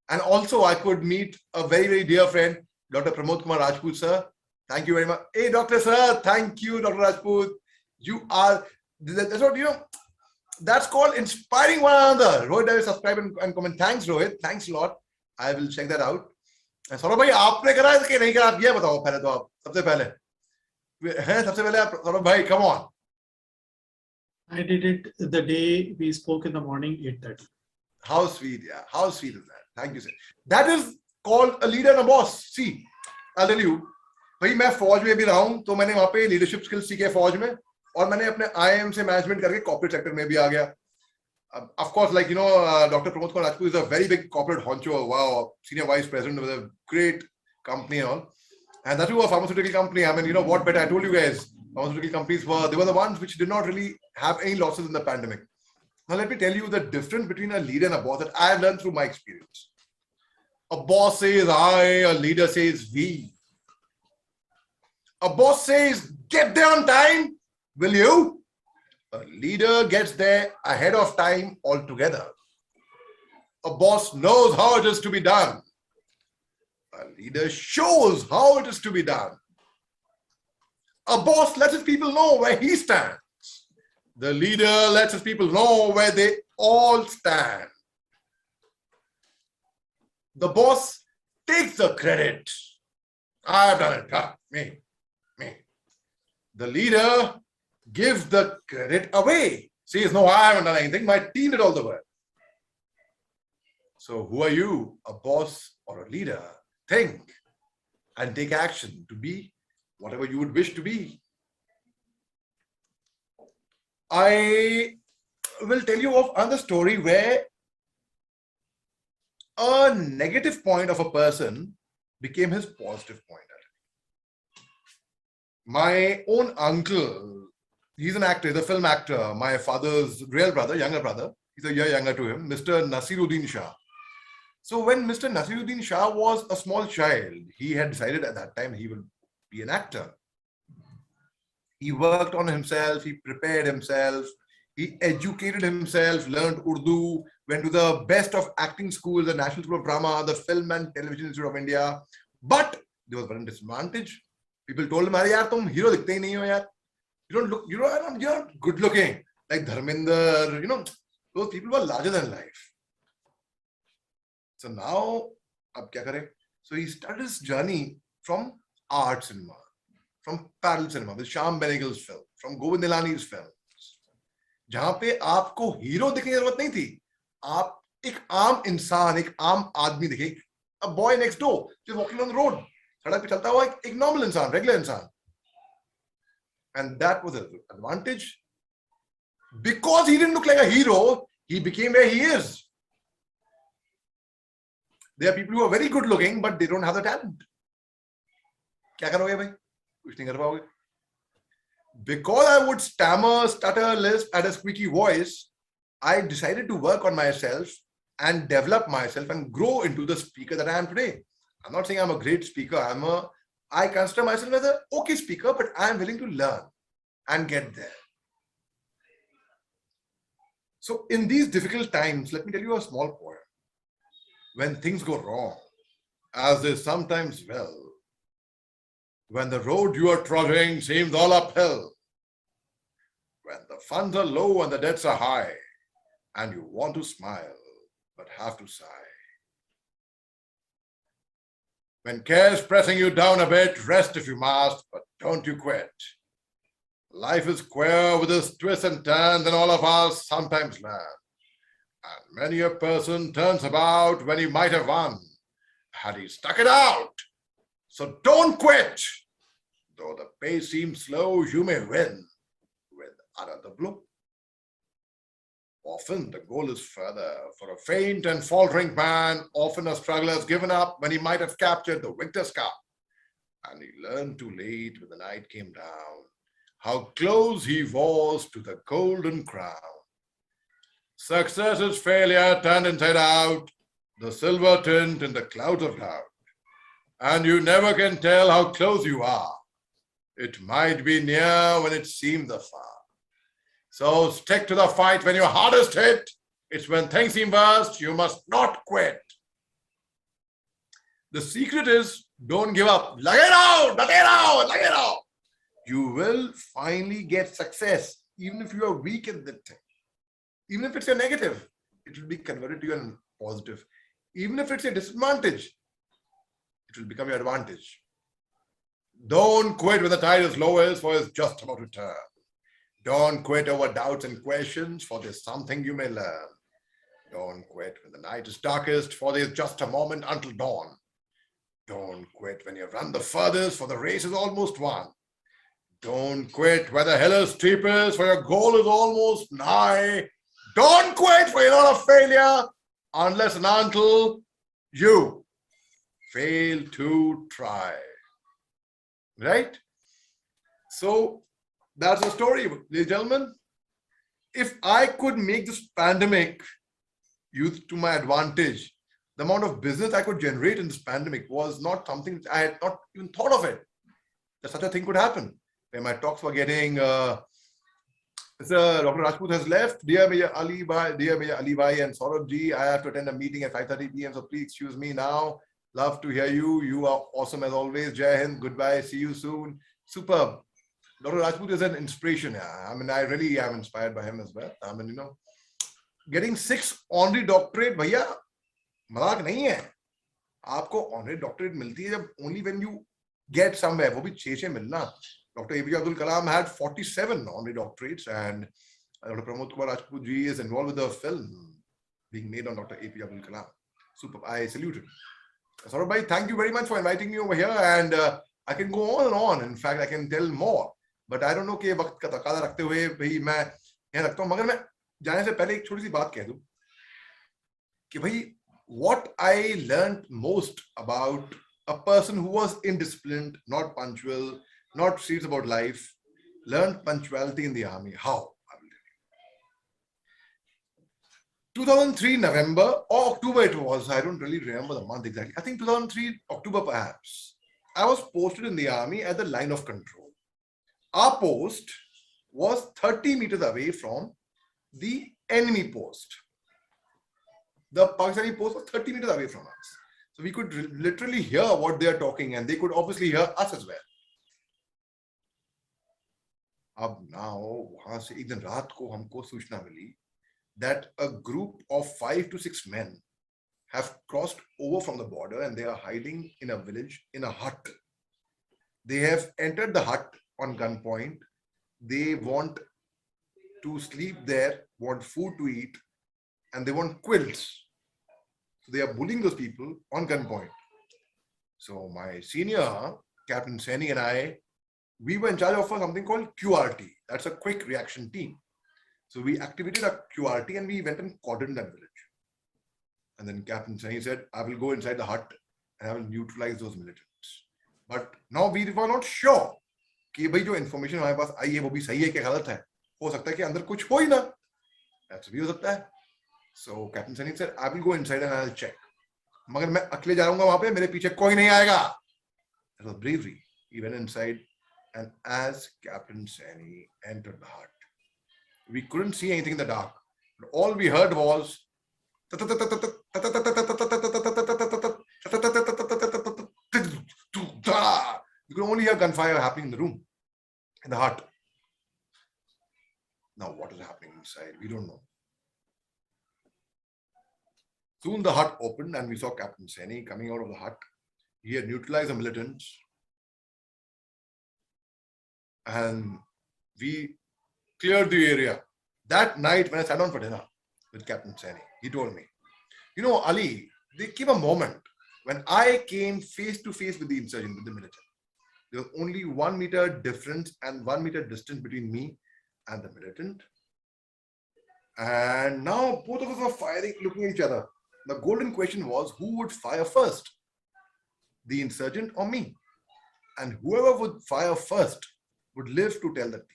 And also, I could meet a very, very dear friend, Dr. Pramod Kumar Rajput, sir. Thank you very much. Hey, Doctor, sir. Thank you, Dr. Rajput. You are, that's what, you know, that's called inspiring one another. Rohit, I will subscribe and comment. Thanks, Rohit. Thanks a lot. I will check that out. And Saurabh Bhai, आपने करा है कि नहीं करा? आप ये बताओ पहले तो आप सबसे पहले आप Saurabh Bhai, come on. I did it the day we spoke in the morning, 8:30. How sweet, yeah. How sweet is that? Thank you, sir. That is called a leader and a boss. See, I'll tell you. भाई मैं फौज में भी रहा हूं तो मैंने वहां पे लीडरशिप स्किल्स सीखे फौज में और मैंने अपने IIM से मैनेजमेंट करके कॉर्पोरेट सेक्टर में भी आ गया. Of course, like you know, Dr. Pramod Kumar Rajput is a very big corporate honcho. Wow, senior vice president of a great company and all. And that was a pharmaceutical company. I mean, you know what better? I told you guys, pharmaceutical companies were the ones which did not really have any losses in the pandemic. Now let me tell you the difference between a leader and a boss that I have learned through my experience. A boss says I, a leader says we. A boss says, get there on time, will you? A leader gets there ahead of time altogether. A boss knows how it is to be done. A leader shows how it is to be done. A boss lets his people know where he stands. The leader lets his people know where they all stand. The boss takes the credit. I've done it. Me. The leader gives the credit away. Says, no, I haven't done anything. My team did all the work. So who are you, a boss or a leader? Think and take action to be whatever you would wish to be. I will tell you of another story where a negative point of a person became his positive point. My own uncle, he's an actor, he's a film actor, my father's real brother, younger brother, he's a year younger to him, Mr. Nasiruddin Shah. So when Mr. Nasiruddin Shah was a small child, he had decided at that time he will be an actor. He worked on himself, he prepared himself, he educated himself, learned Urdu, went to the best of acting schools, the National School of Drama, the Film and Television Institute of India. But there was one disadvantage. People told him, "Yaar, tum hero dikhte hi nahi ho, yaar. You don't look, you're not good looking like Dharmender." You know, those people were larger than life. So now, ab kya kare? So he started his journey from art cinema, from parallel cinema, with Shyam Benegal's film, from Govind Nilani's films. जहां पे आपको hero दिखने की जरूरत नहीं थी, आप एक आम इंसान, एक आम आदमी दिखे, a boy next door just walking on the road, सड़क पे चलता हुआ एक normal इंसान, regular इंसान. And that was an advantage. Because he didn't look like a hero, he became where he is. There are people who are very good looking, but they don't have the talent. क्या करोगे भाई? कुछ नहीं कर पाओगे. Because I would stammer, stutter, lisp, had a squeaky voice, I decided to work on myself and develop myself and grow into the speaker that I am today. I'm not saying I'm a great speaker. I consider myself as an okay speaker, but I am willing to learn and get there. So in these difficult times, let me tell you a small poem. When things go wrong, as they sometimes will, when the road you are trudging seems all uphill, when the funds are low and the debts are high, and you want to smile but have to sigh. When care's pressing you down a bit, rest if you must, but don't you quit. Life is queer with its twists and turns, and all of us sometimes learn. And many a person turns about when he might have won, had he stuck it out. So don't quit. Though the pace seems slow, you may win with another blow. Often the goal is further. For a faint and faltering man, often a struggler has given up when he might have captured the victor's cup. And he learned too late when the night came down how close he was to the golden crown. Success is failure turned inside out, the silver tint in the clouds of doubt. And you never can tell how close you are. It might be near when it seems afar. So stick to the fight when you're hardest hit. It's when things seem worst, you must not quit. The secret is don't give up. Lag it out, lag it out, lag it out. You will finally get success, even if you are weak at that thing. Even if it's a negative, it will be converted to a positive. Even if it's a disadvantage, it will become your advantage. Don't quit when the tide is lowest, for it's just about to turn. Don't quit over doubts and questions, for there's something you may learn. Don't quit when the night is darkest, for there's just a moment until dawn. Don't quit when you've run the furthest, for the race is almost won. Don't quit where the hill is steepest, for your goal is almost nigh. Don't quit, for you're not a failure, unless and until you fail to try. Right? So that's the story, ladies and gentlemen. If I could make this pandemic used to my advantage, the amount of business I could generate in this pandemic was not something I had not even thought of it, that such a thing could happen. Where my talks were getting, Dr. Rajput has left. Dear Major Ali Bhai and Saurabh ji, I have to attend a meeting at 5:30 p.m. So please excuse me now. Love to hear you. You are awesome as always. Jai Hind. Goodbye. See you soon. Superb. Dr. Rajput is an inspiration. I mean, I really am inspired by him as well. I mean, getting 6 honorary doctorate, भैया मजाक नहीं है. आपको honorary doctorate मिलती है जब only when you get somewhere. वो भी 6 मिलना. Dr. APJ Abdul Kalam had 47 honorary doctorates, and Dr. Pramod Kumar Rajput ji is involved with the film being made on Dr. APJ Abdul Kalam. Super. I salute him. Saurabh bhai, thank you very much for inviting me over here, and I can go on and on. In fact, I can tell more, but I don't know कि वक्त का तकादा रखते हुए भाई मैं यहाँ रखता हूँ. मगर मैं जाने से पहले एक छोटी सी बात कह दूँ कि भाई what I learned most about a person who was indisciplined, not punctual, not serious about life, learned punctuality in the army. How? I will tell you. 2003 November or October it was. I don't really remember the month exactly. I think 2003 October perhaps. I was posted in the army at the line of control. Our post was 30 meters away from the enemy post. The Pakistani post was 30 meters away from us. So we could literally hear what they are talking, and they could obviously hear us as well. अब now वहां से एक दिन रात को हमको सूचना मिली that a group of 5 to 6 men have crossed over from the border and they are hiding in a village in a hut. They have entered the hut on gunpoint. They want to sleep there, want food to eat, and they want quilts. So they are bullying those people on gunpoint. So my senior, Captain Saini, and I, we were in charge of something called QRT. That's a quick reaction team. So we activated a QRT and we went and cordoned that village. And then Captain Saini said, I will go inside the hut and I will neutralize those militants. But now we were not sure कि भाई जो information हमारे पास आई है वो भी सही है क्या गलत है. हो सकता है कि अंदर कुछ हो ही ना. ऐसा भी हो सकता है. So Captain Saini said, I will go inside and I will check. मगर मैं अकेले जाऊंगा वहां पे, मेरे पीछे कोई नहीं आएगा. That was bravery. He went inside, and as Captain Saini entered the hut, we couldn't see anything in the dark. But all we heard was you could only hear gunfire happening in the room, in the hut. Now, what is happening inside? We don't know. Soon the hut opened and we saw Captain Saini coming out of the hut. He had neutralized the militants. And we cleared the area. That night, when I sat down for dinner with Captain Saini, he told me, you know, Ali, there came a moment when I came face to face with the insurgent, with the militant. There was only 1 meter difference and 1 meter distance between me and the militant. And now both of us are firing, looking at each other. The golden question was, who would fire first? The insurgent or me? And whoever would fire first would live to tell the tale.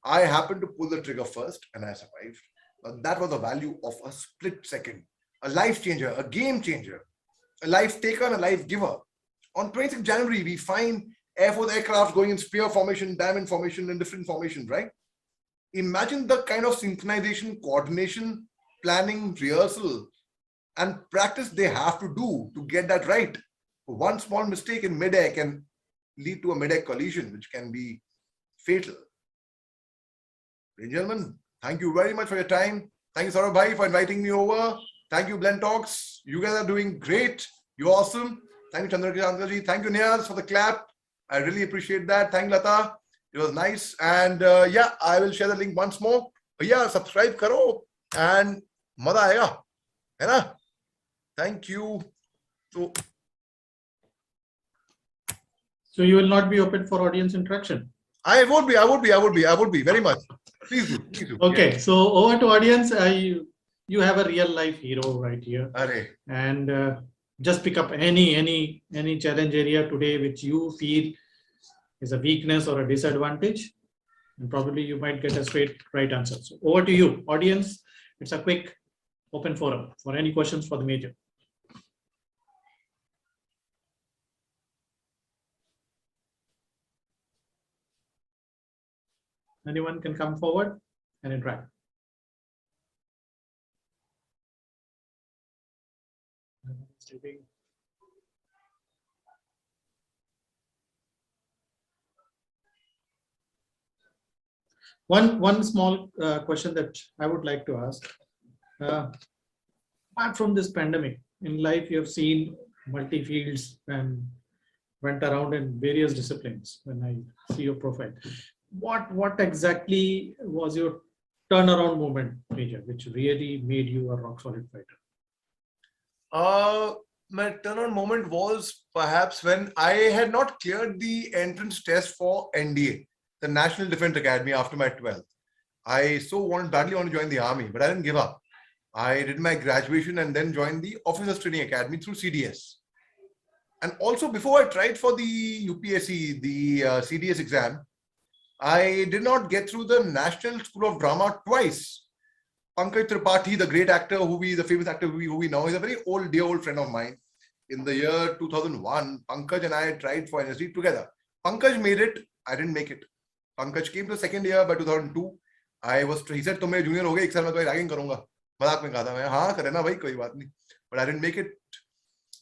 I happened to pull the trigger first and I survived. But that was the value of a split second, a life changer, a game changer, a life taker and a life giver. On 26th January, we find Air Force aircraft going in spear formation, diamond formation, and different formations, right? Imagine the kind of synchronization, coordination, planning, rehearsal, and practice they have to do to get that right. One small mistake in mid-air can lead to a mid-air collision, which can be fatal. Ladies and gentlemen, thank you very much for your time. Thank you, Saurabh Bhai, for inviting me over. Thank you, Blend Talks. You guys are doing great. You're awesome. Thank you, Chandrakanta ji. Thank you, Niaz, for the clap. I really appreciate that. Thank you, Lata. It was nice. And yeah, I will share the link once more. But yeah, subscribe karo and maza aayega. Hai na? Thank you. So you will not be open for audience interaction? I would be very much. Please do. Okay, Yeah. so over to audience. You have a real life hero right here. Arey. And just pick up any challenge area today which you feel is a weakness or a disadvantage, and probably you might get a straight right answer. So over to you, audience. It's a quick open forum for any questions for the major. Anyone can come forward and interact. One small question that I would like to ask. Apart from this pandemic, in life you have seen multi fields and went around in various disciplines. When I see your profile, what exactly was your turnaround moment, Major, which really made you a rock solid fighter? My turnaround moment was perhaps when I had not cleared the entrance test for NDA, the National Defense Academy, after my 12th. I badly want to join the army, but I didn't give up. I did my graduation and then joined the Officers Training Academy through CDS. And also before I tried for the UPSC, the CDS exam, I did not get through the National School of Drama twice. Pankaj Tripathi, the great actor, the famous actor who we know, is a very dear old friend of mine. In the year 2001, Pankaj and I tried for NSD together. Pankaj made it, I didn't make it. Pankaj came to the second year by 2002. He said, "Tumhe junior ho gaye, ek saal mein tumhari ragging karunga." Madhak mein kaha tha main, "Haan, karena bhai, koi baat nahi." But I didn't make it.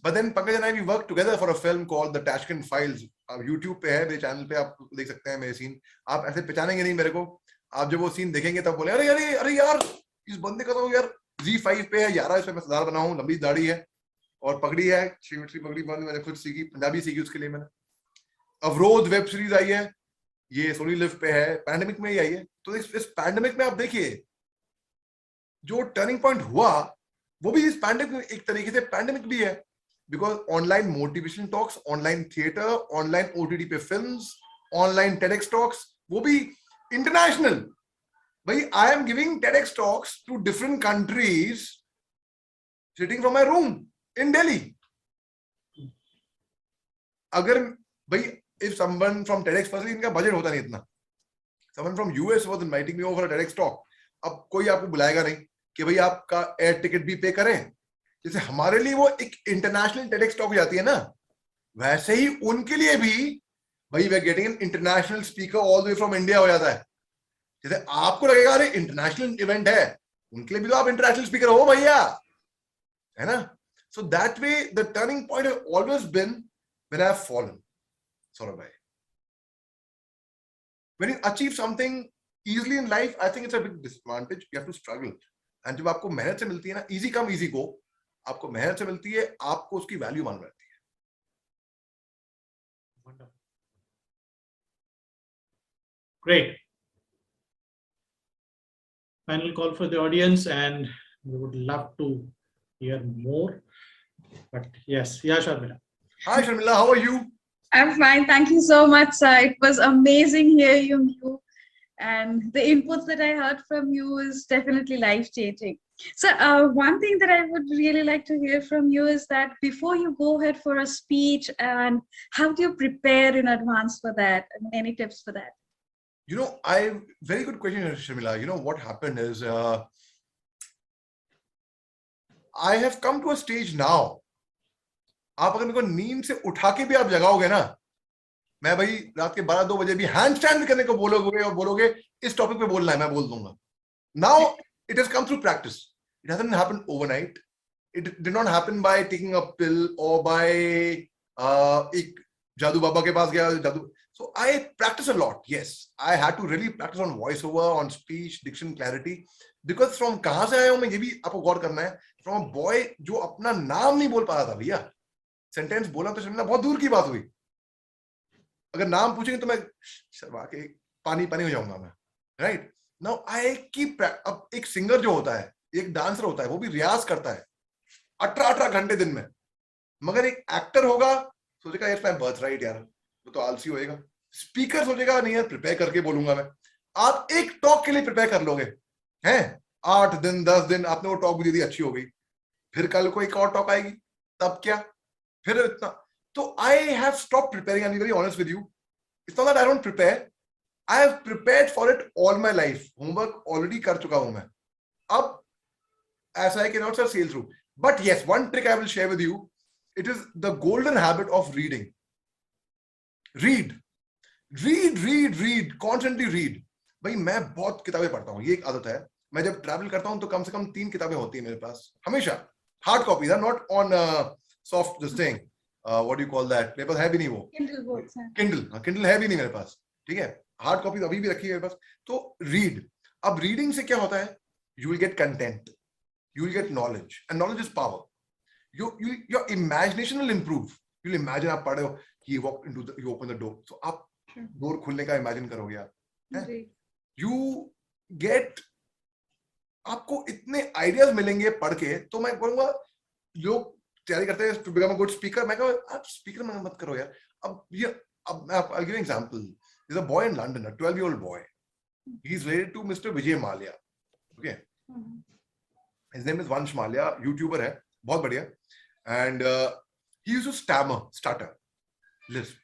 But then Pankaj and I, we worked together for a film called The Tashkent Files. YouTube पे है, मेरे channel पे आप देख सकते हैं मेरे scene. आप ऐसे पहचानेंगे नहीं मेरे को. आप जब वो scene देखेंगे तब बोले, अरे यार, इस बंदे का तो यार Z5 पे है, 11 इसमें मैं सरदार बना हूँ, लंबी दाढ़ी है और पगड़ी है, शिवट्री पगड़ी मैंने खुद सीखी, पंजाबी सीखी उसके लिए मैंने. अवरोध वेब सीरीज आई है, ये सोनी लिव पे है, पैंडेमिक में ही आई है. तो इस पैंडेमिक में आप देखिए जो टर्निंग पॉइंट हुआ, वो भी इस पैंडेमिक एक तरीके से पैंडेमिक भी है. Because online motivation talks, online theatre, online OTT पे फिल्म्स, ऑनलाइन TEDx टॉक्स, वो भी इंटरनेशनल. भाई, I am giving TEDx talks to different countries sitting from my room in Delhi. अगर भाई if someone from TEDx, firstly इनका budget होता नहीं इतना. Someone from US was inviting me over a TEDx talk. अब कोई आपको बुलाएगा नहीं कि भाई आपका एयर टिकट भी पे करें. जैसे हमारे लिए वो एक इंटरनेशनल TEDx टॉक हो जाती है ना, वैसे ही उनके लिए भी भाई we are getting an international speaker all the way from India हो जाता है. जैसे आपको लगेगा अरे इंटरनेशनल इवेंट है, उनके लिए भी तो आप इंटरनेशनल स्पीकर हो भैया, है ना. So that way the turning point has always been when I have fallen. Saurabh bhai, when you achieve something, easily in life, I think it's a big disadvantage. You have to struggle. And जब आपको मेहनत से मिलती है ना, easy come easy go, आपको मेहनत से मिलती है, आपको उसकी वैल्यू मालूम रहती है. Great. Final call for the audience, and we would love to hear more. But yes, yeah, Sharmila. Hi Sharmila, how are you? I'm fine. Thank you so much, sir. It was amazing hearing you. And the inputs that I heard from you is definitely life-changing. So one thing that I would really like to hear from you is that before you go ahead for a speech, and how do you prepare in advance for that? I mean, any tips for that? You know, very good question, Sharmila. You know, what happened is, I have come to a stage now. आप अगर मेरे को नींद से उठा के भी आप जगाओगे ना, मैं भाई रात के 12-2 बजे भी हैंड स्टैंड करने को बोलोगे और बोलोगे इस टॉपिक पे बोलना है, मैं बोल दूंगा. Now it has come through practice. It hasn't happened overnight. It did not happen by taking a pill or by एक जादू बाबा के पास गया जादू. So I practice a lot. Yes, I had to really practice on voiceover, on speech, diction, clarity. Because from कहाँ से आया हूँ मैं, ये भी आपको गौर करना है. From a boy जो अपना नाम नहीं बोल पा रहा था भैया. सेंटेंस बोला तो शर्मिला बहुत दूर की बात हुई. अगर नाम पूछेंगे तो मैं शर्मा के पानी पानी हो जाऊंगा मैं. Right now I keep. अब एक सिंगर जो होता है, एक डांसर होता है, वो भी रियाज करता है 18 घंटे दिन में. मगर एक एक्टर होगा, सोचेगा यार मैं बर्थ राइट यार, वो तो आलसी होएगा. स्पीकर सोचेगा नहीं यार प्रिपेयर करके बोलूंगा मैं. आप एक टॉक के लिए प्रिपेयर कर लोगे हैं 8 दिन 10 दिन, आपने वो टॉक भी दे दी, अच्छी हो गई. फिर कल को एक और टॉक आएगी, तब क्या, फिर इतना. तो I have stop preparing. I am very honest with you. It's not that I don't prepare. I have prepared for it all my life. Homework already कर चुका हूं मैं. अब ऐसा है कि not sir sail through. But yes, one trick I will share with you. It is the golden habit of reading. Read, read, read, read. Constantly read. भाई मैं बहुत किताबें पढ़ता हूँ, ये एक आदत है. मैं जब ट्रैवल करता हूँ तो कम से कम 3 किताबें होती है मेरे पास हमेशा. हार्ड कॉपीज है, not on soft this thing. What do you call that, मेरे पास है भी नहीं वो Kindle books. Kindle है भी नहीं मेरे पास. ठीक है, हार्ड कॉपी अभी भी रखी है मेरे पास. तो रीड. अब रीडिंग से क्या होता है, you will get content, you will get knowledge, and knowledge is power. Your imagination will improve. You will imagine, आप पढ़ रहे हो कि यू ओपन द डोर, तो आप डोर खुलने का इमेजिन करोगे आप. यू गेट, आपको इतने आइडियाज मिलेंगे पढ़ के. तो मैं बोलूंगा लोग तैयारी करते हैं to become a good speaker. मैं कहूँ आप स्पीकर में मत करो यार. अब I'll give you an example. There's a boy in London, a 12-year-old boy. He's related to Mr. Vijay Mallya. Okay. His name is Vansh Mallya. YouTuber है, बहुत बढ़िया. And he used to stutter, lisp.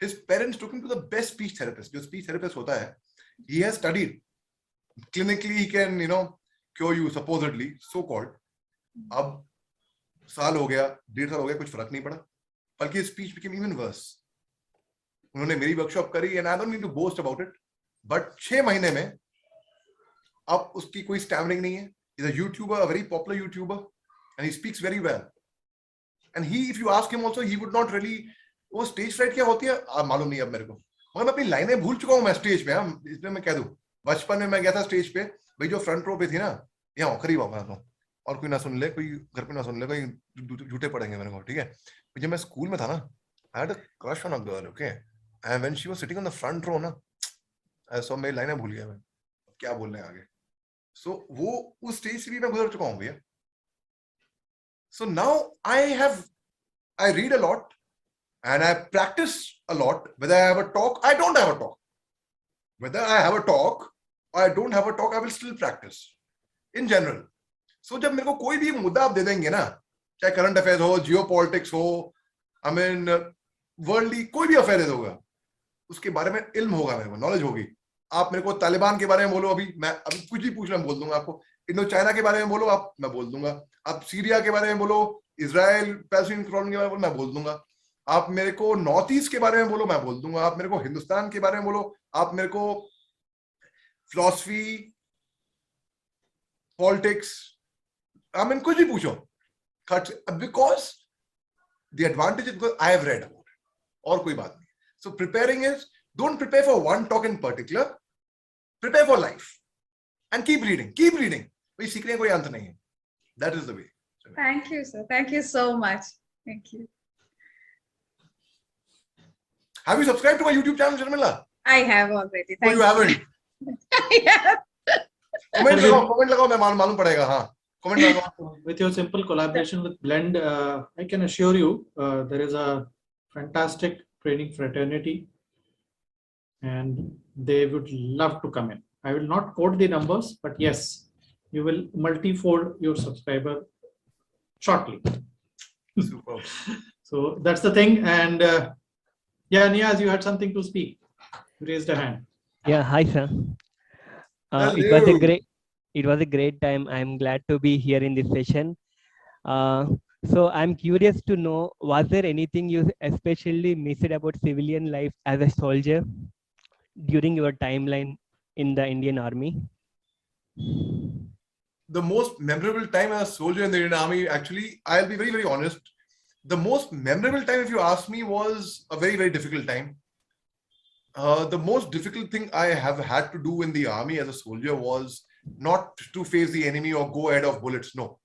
His parents took him to the best speech therapist. जो speech therapist होता है, he has studied. Clinically, he can, cure you supposedly, so called. अब साल हो गया, 1.5 साल हो गया, कुछ फर्क नहीं पड़ा. बल्कि speech became even worse. उन्होंने मेरी वर्कशॉप करी, and I don't need to boast about it, but 6 महीने में अब उसकी कोई स्टैमरिंग नहीं है. Is a YouTuber, a very popular YouTuber, and he speaks very well. And he, if you ask him also, he would not really. वो stage fright क्या होती है मालूम नहीं अब मेरे को, मगर मैं अपनी लाइनें भूल चुका हूं मैं स्टेज पे. इसमें मैं कह दूं, बचपन में मैं गया था स्टेज पे, भाई जो फ्रंट रो पे थी ना, यहाँ करीब आ था, और कोई ना सुन ले, कोई घर पे ना सुन ले, कोई झूठे पड़ेंगे मेरे को. ठीक है, जब मैं स्कूल में था ना, I had a crush on a girl. Okay, and when she was sitting on the front row ना, ऐसा मेरी लाइनें भूल गया मैं क्या बोलने आगे. so वो उस स्टेज से भी मैं गुजर चुका हूँ भैया. so now I read a lot and I practice a lot. Whether I have a talk, I don't have a talk. Whether I have a talk or I don't have a talk, I will still practice in general. so जब मेरे को कोई भी मुद्दा आप दे देंगे ना, चाहे करंट अफेयर हो, जियो पॉलिटिक्स हो, आई मीन वर्ल्डली कोई भी अफेयर होगा, उसके बारे में इल्म होगा, मेरे को नॉलेज होगी. आप मेरे को तालिबान के बारे में बोलो, अभी कुछ भी पूछ रहे मैं बोल दूंगा आपको. इंडो चाइना के बारे में बोलो आप, मैं बोल दूंगा. आप सीरिया के बारे में बोलो, इजराइल पैलेस्टीन प्रॉब्लम के बारे में बोलो, मैं बोल दूंगा. आप मेरे को नॉर्थ ईस्ट के बारे में बोलो, मैं बोल दूंगा. आप मेरे को हिंदुस्तान के बारे में बोलो, आप मेरे को फिलॉसफी, पॉलिटिक्स, आई मीन कुछ भी पूछो, because the advantage is because I have read about it, और कोई बात नहीं. So preparing is, don't prepare for one talk in particular. prepare for life and keep reading. भाई सीखने का कोई अंत नहीं है. That is the way. Thank you, sir. Thank you so much. Thank you. Have you subscribed to my YouTube channel, Sharmila? I have already. Oh, you haven't? I have. comment लगाओ मैं मालूम पड़ेगा. हाँ, comment लगाओ. With your simple collaboration with Blend, I can assure you there is a fantastic training fraternity and they would love to come in. I will not quote the numbers, but yes, you will multi-fold your subscriber shortly. Super. So that's the thing. And yeah, Niaz, you had something to speak. You raised a hand. Yeah, hi sir. It was a great time. I'm glad to be here in this session. So I'm curious to know, was there anything you especially missed about civilian life as a soldier during your timeline in the Indian Army? The most memorable time as a soldier in the Indian Army, actually, I'll be very, very honest. The most memorable time, if you ask me, was a very, very difficult time. The most difficult thing I have had to do in the army as a soldier was not to face the enemy or go ahead of bullets. No.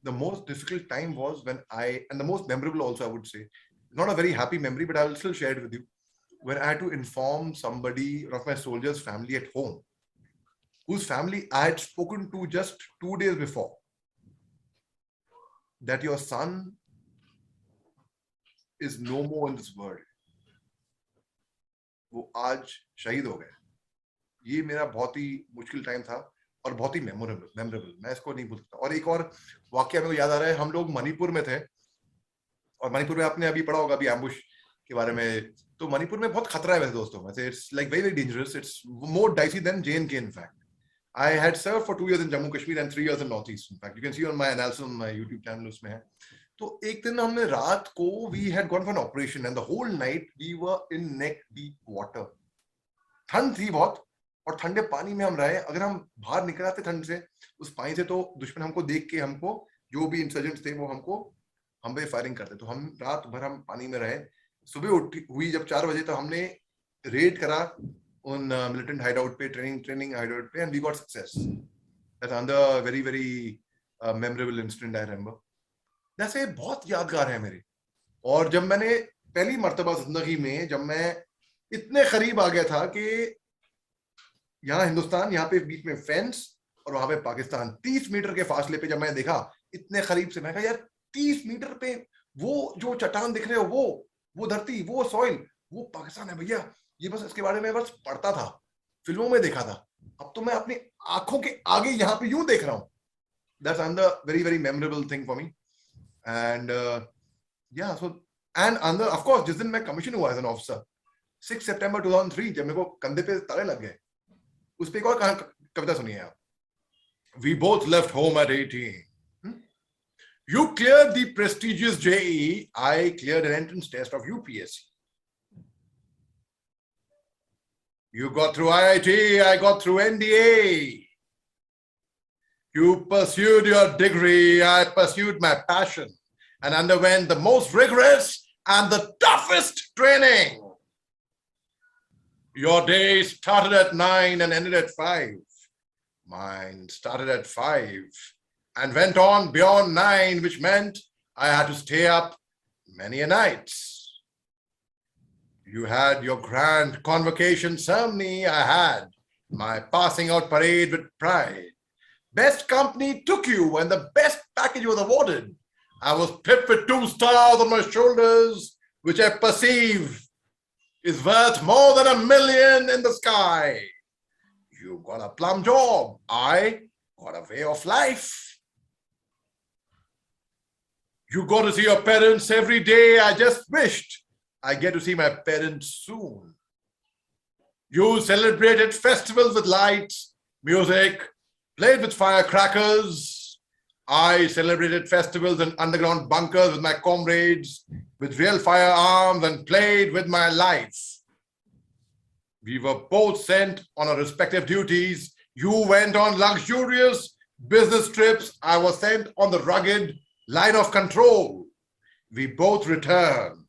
The most difficult time was when and the most memorable also, I would say, not a very happy memory, but I will still share it with you. When I had to inform somebody of my soldier's family at home, whose family I had spoken to just 2 days before, that your son is no more in this world. वो आज शहीद हो गए. ये मेरा बहुत ही मुश्किल time था और बहुत ही मेमोरेबल. मैं इसको नहीं भूल सकता. और एक और वाकया मेरे को याद आ रहा है. हम लोग मणिपुर में थे और मणिपुर में आपने अभी पढ़ा होगा अभी एम्बुश के बारे में. तो मणिपुर में बहुत खतरा है वैसे दोस्तों. वैसे it's like very very dangerous. It's more dicey than J&K in fact. I had served for 2 years in Jammu Kashmir and 3 years in Northeast. In fact, you can see on my analysis on my YouTube channel उसमें है. तो एक दिन हमने रात को we had gone for an operation and the whole night we were in neck deep water. ठंड थी बहुत और ठंडे पानी में हम रहे. अगर हम बाहर निकल आते ठंड से उस पानी से तो दुश्मन हमको देख के हमको जो भी इंसर्जेंट्स थे वो हम पे फायरिंग करते. तो हम रात भर हम पानी में रहे. सुबह हुई जब 4 बजे तो हमने रेड करा उन मिलिटेंट हाइडआउट पे, ट्रेनिंग हाइडआउट पे, and we got success. That's another very very memorable incident I remember. जैसे बहुत यादगार है मेरे. और जब मैंने पहली मर्तबा जिंदगी में जब मैं इतने करीब आ गया था कि यहाँ हिंदुस्तान, यहाँ पे बीच में फेंस और वहां पे पाकिस्तान, 30 मीटर के फासले पे जब मैंने देखा इतने करीब से, मैं कहा यार 30 मीटर पे वो जो चट्टान दिख रहे हो, वो धरती, वो सॉइल, वो पाकिस्तान है भैया. ये बस इसके बारे में बस पढ़ता था, फिल्मों में देखा था. अब तो मैं अपनी आंखों के आगे यहाँ पे यूं देख रहा हूँ. That's another very very memorable thing for me. And yeah, so and another, of course, जिस दिन मैं कमीशन हुआ एज एन ऑफिसर 6 सितंबर 2003, जब मेरे को कंधे पे ताले लग गए, उस पे एक और कविता सुनिए आप. We both left home at 18. You cleared the prestigious JEE. I cleared an entrance test of UPSC. You got through IIT, I got through NDA. You pursued your degree, I pursued my passion and underwent the most rigorous and the toughest training. Your day started at 9 and ended at 5. Mine started at 5 and went on beyond 9, which meant I had to stay up many a nights. You had your grand convocation ceremony. I had my passing out parade with pride. Best company took you and the best package was awarded. I was pipped with 2 stars on my shoulders, which I perceive is worth more than $1 million in the sky. You got a plum job. I got a way of life. You got to see your parents every day. I just wished I get to see my parents soon. You celebrated festivals with lights, music, played with firecrackers. I celebrated festivals in underground bunkers with my comrades, with real firearms, and played with my life. We were both sent on our respective duties. You went on luxurious business trips. I was sent on the rugged line of control. We both returned.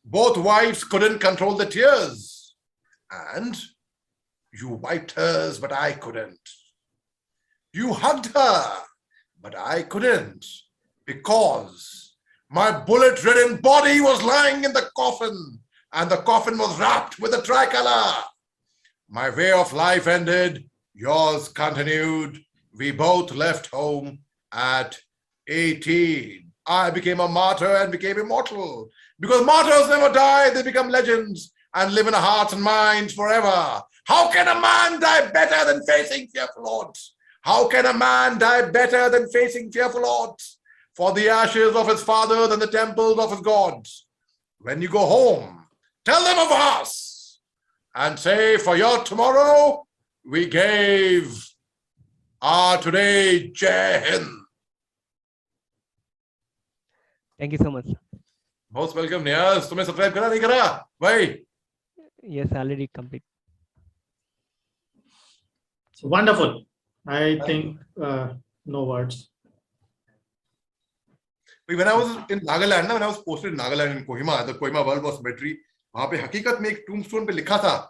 Both wives couldn't control the tears. And You wiped hers, but I couldn't. You hugged her, but I couldn't, because my bullet-ridden body was lying in the coffin, and the coffin was wrapped with a tricolor. My way of life ended, yours continued. We both left home at 18. I became a martyr and became immortal. Because martyrs never die, they become legends and live in our hearts and minds forever. How can a man die better than facing fearful odds? How can a man die better than facing fearful odds? For the ashes of his fathers and the temples of his gods. When you go home, tell them of us and say, for your tomorrow, we gave our today Jai Hind. Thank you so much. Most welcome, Niyaz. तुमने subscribe करा नहीं करा भाई? Yes, already complete. So wonderful. I think no words. When I was in Nagaland, when I was posted in Nagaland in Kohima, the Kohima World War Cemetery, वहाँ पे हकीकत में एक tombstone पे लिखा था,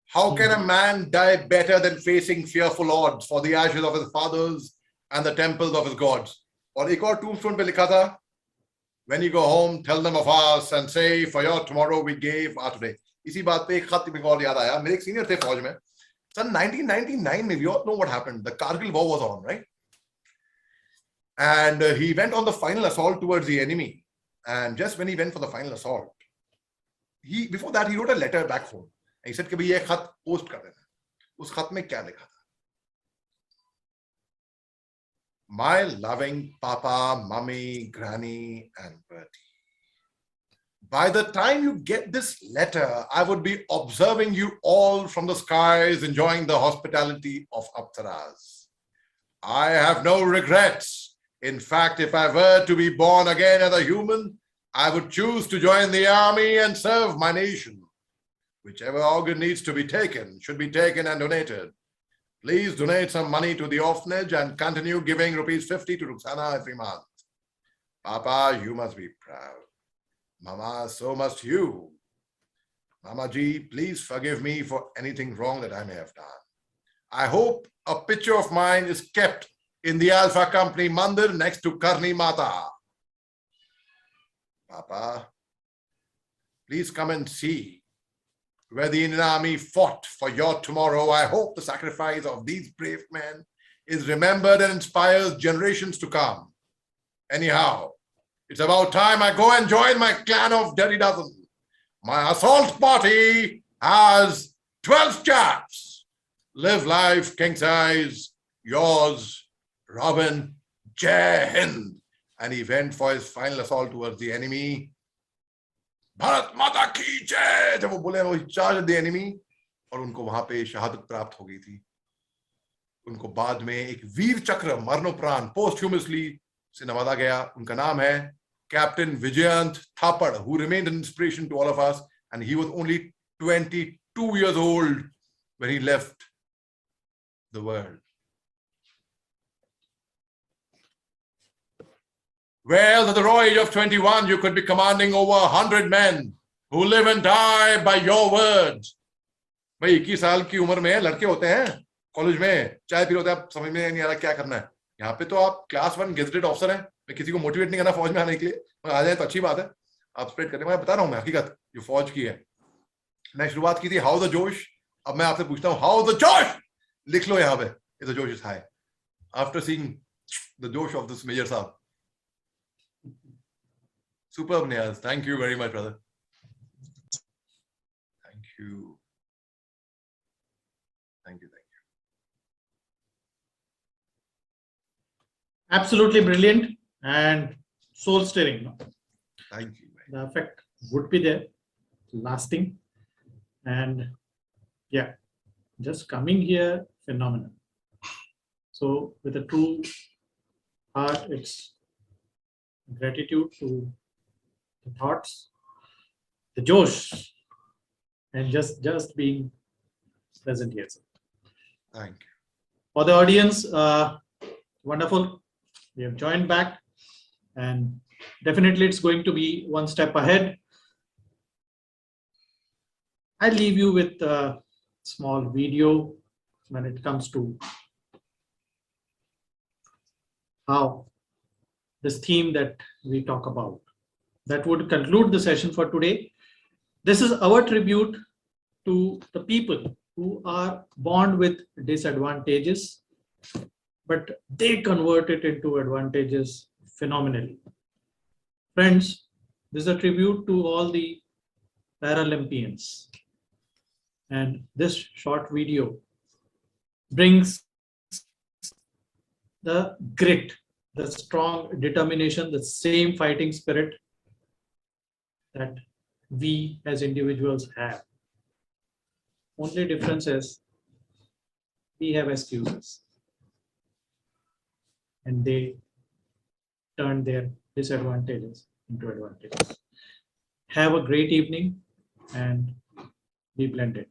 how can a man die better than facing fearful odds for the ashes of his fathers and the temples of his gods? और एक और tombstone पे लिखा था, when you go home, tell them of us and say, for your tomorrow we gave our today. इसी बात पे एक खत मेरे को और याद आया. मेरे एक senior थे फौज में. Son, 1999, we all know what happened. The Kargil war was on, right? And he went on the final assault towards the enemy. And just when he went for the final assault, before that he wrote a letter back home. And he said कि भाई ये खत post कर देना. उस खत में क्या लिखा था? My loving Papa, Mummy, Granny, and Bertie. By the time you get this letter, I would be observing you all from the skies, enjoying the hospitality of Apsaras. I have no regrets. In fact, if I were to be born again as a human, I would choose to join the army and serve my nation. Whichever organ needs to be taken should be taken and donated. Please donate some money to the orphanage and continue giving ₹50 to Ruxana every month. Papa, you must be proud. Mama, so must you. Mama ji, please forgive me for anything wrong that I may have done. I hope a picture of mine is kept in the Alpha Company Mandir next to Karni Mata. Papa, please come and see where the Indian Army fought for your tomorrow. I hope the sacrifice of these brave men is remembered and inspires generations to come. Anyhow, it's about time I go and join my clan of Dirty Dozen. My assault party has 12 chaps. Live life, king size. Yours, Robin Jai Hind. And he went for his final assault towards the enemy. Bharat Mata ki jai! जब वो बोले वो charged the enemy और उनको वहां पे शहादत प्राप्त हो गई थी. उनको बाद में एक वीर चक्र मरणोपरांत posthumously से नवाजा गया. उनका नाम है Captain Vijayant Thapad, who remained an inspiration to all of us, and he was only 22 years old when he left the world. Well, at the raw age of 21, you could be commanding over 100 men who live and die by your words. भाई 21 साल की उम्र में लड़के होते हैं college में चाय पी रहे होते हैं, आप समझ में नहीं आ रहा क्या करना है. यहाँ पे तो आप क्लास 1 गेजेटेड ऑफिसर हैं. मैं किसी को मोटिवेट नहीं करना फौज में आने के लिए, आ जाए तो अच्छी बात है. आप स्प्रेड करें. मैं बता रहा हूँ मैं हकीकत जो फौज की है. मैं शुरुआत की थी हाउ द जोश. अब मैं आपसे पूछता हूँ हाउ द जोश. लिख लो यहाँ पे, द जोश is high. After seeing the जोश ऑफ दिस मेजर साहब. Superb, Niyaz. Thank you very much, brother. Thank you. Thank you. Thank you. Absolutely brilliant and soul stirring. Thank you. The effect would be there, lasting, and yeah, just coming here, phenomenal. So with a true heart, it's gratitude to the thoughts, the Josh, and just being present here. Thank you. For the audience, wonderful. We have joined back, and definitely it's going to be one step ahead. I leave you with small video when it comes to how this theme that we talk about. That would conclude the session for today. This is our tribute to the people who are born with disadvantages, but they convert it into advantages phenomenally. Friends, this is a tribute to all the Paralympians. And this short video brings the grit, the strong determination, the same fighting spirit that we as individuals have. Only difference is we have excuses and they turn their disadvantages into advantages. Have a great evening and be blended.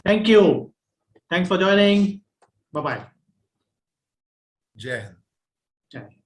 Thank you. Thanks for joining. Bye-bye. Jai Hind. Jai.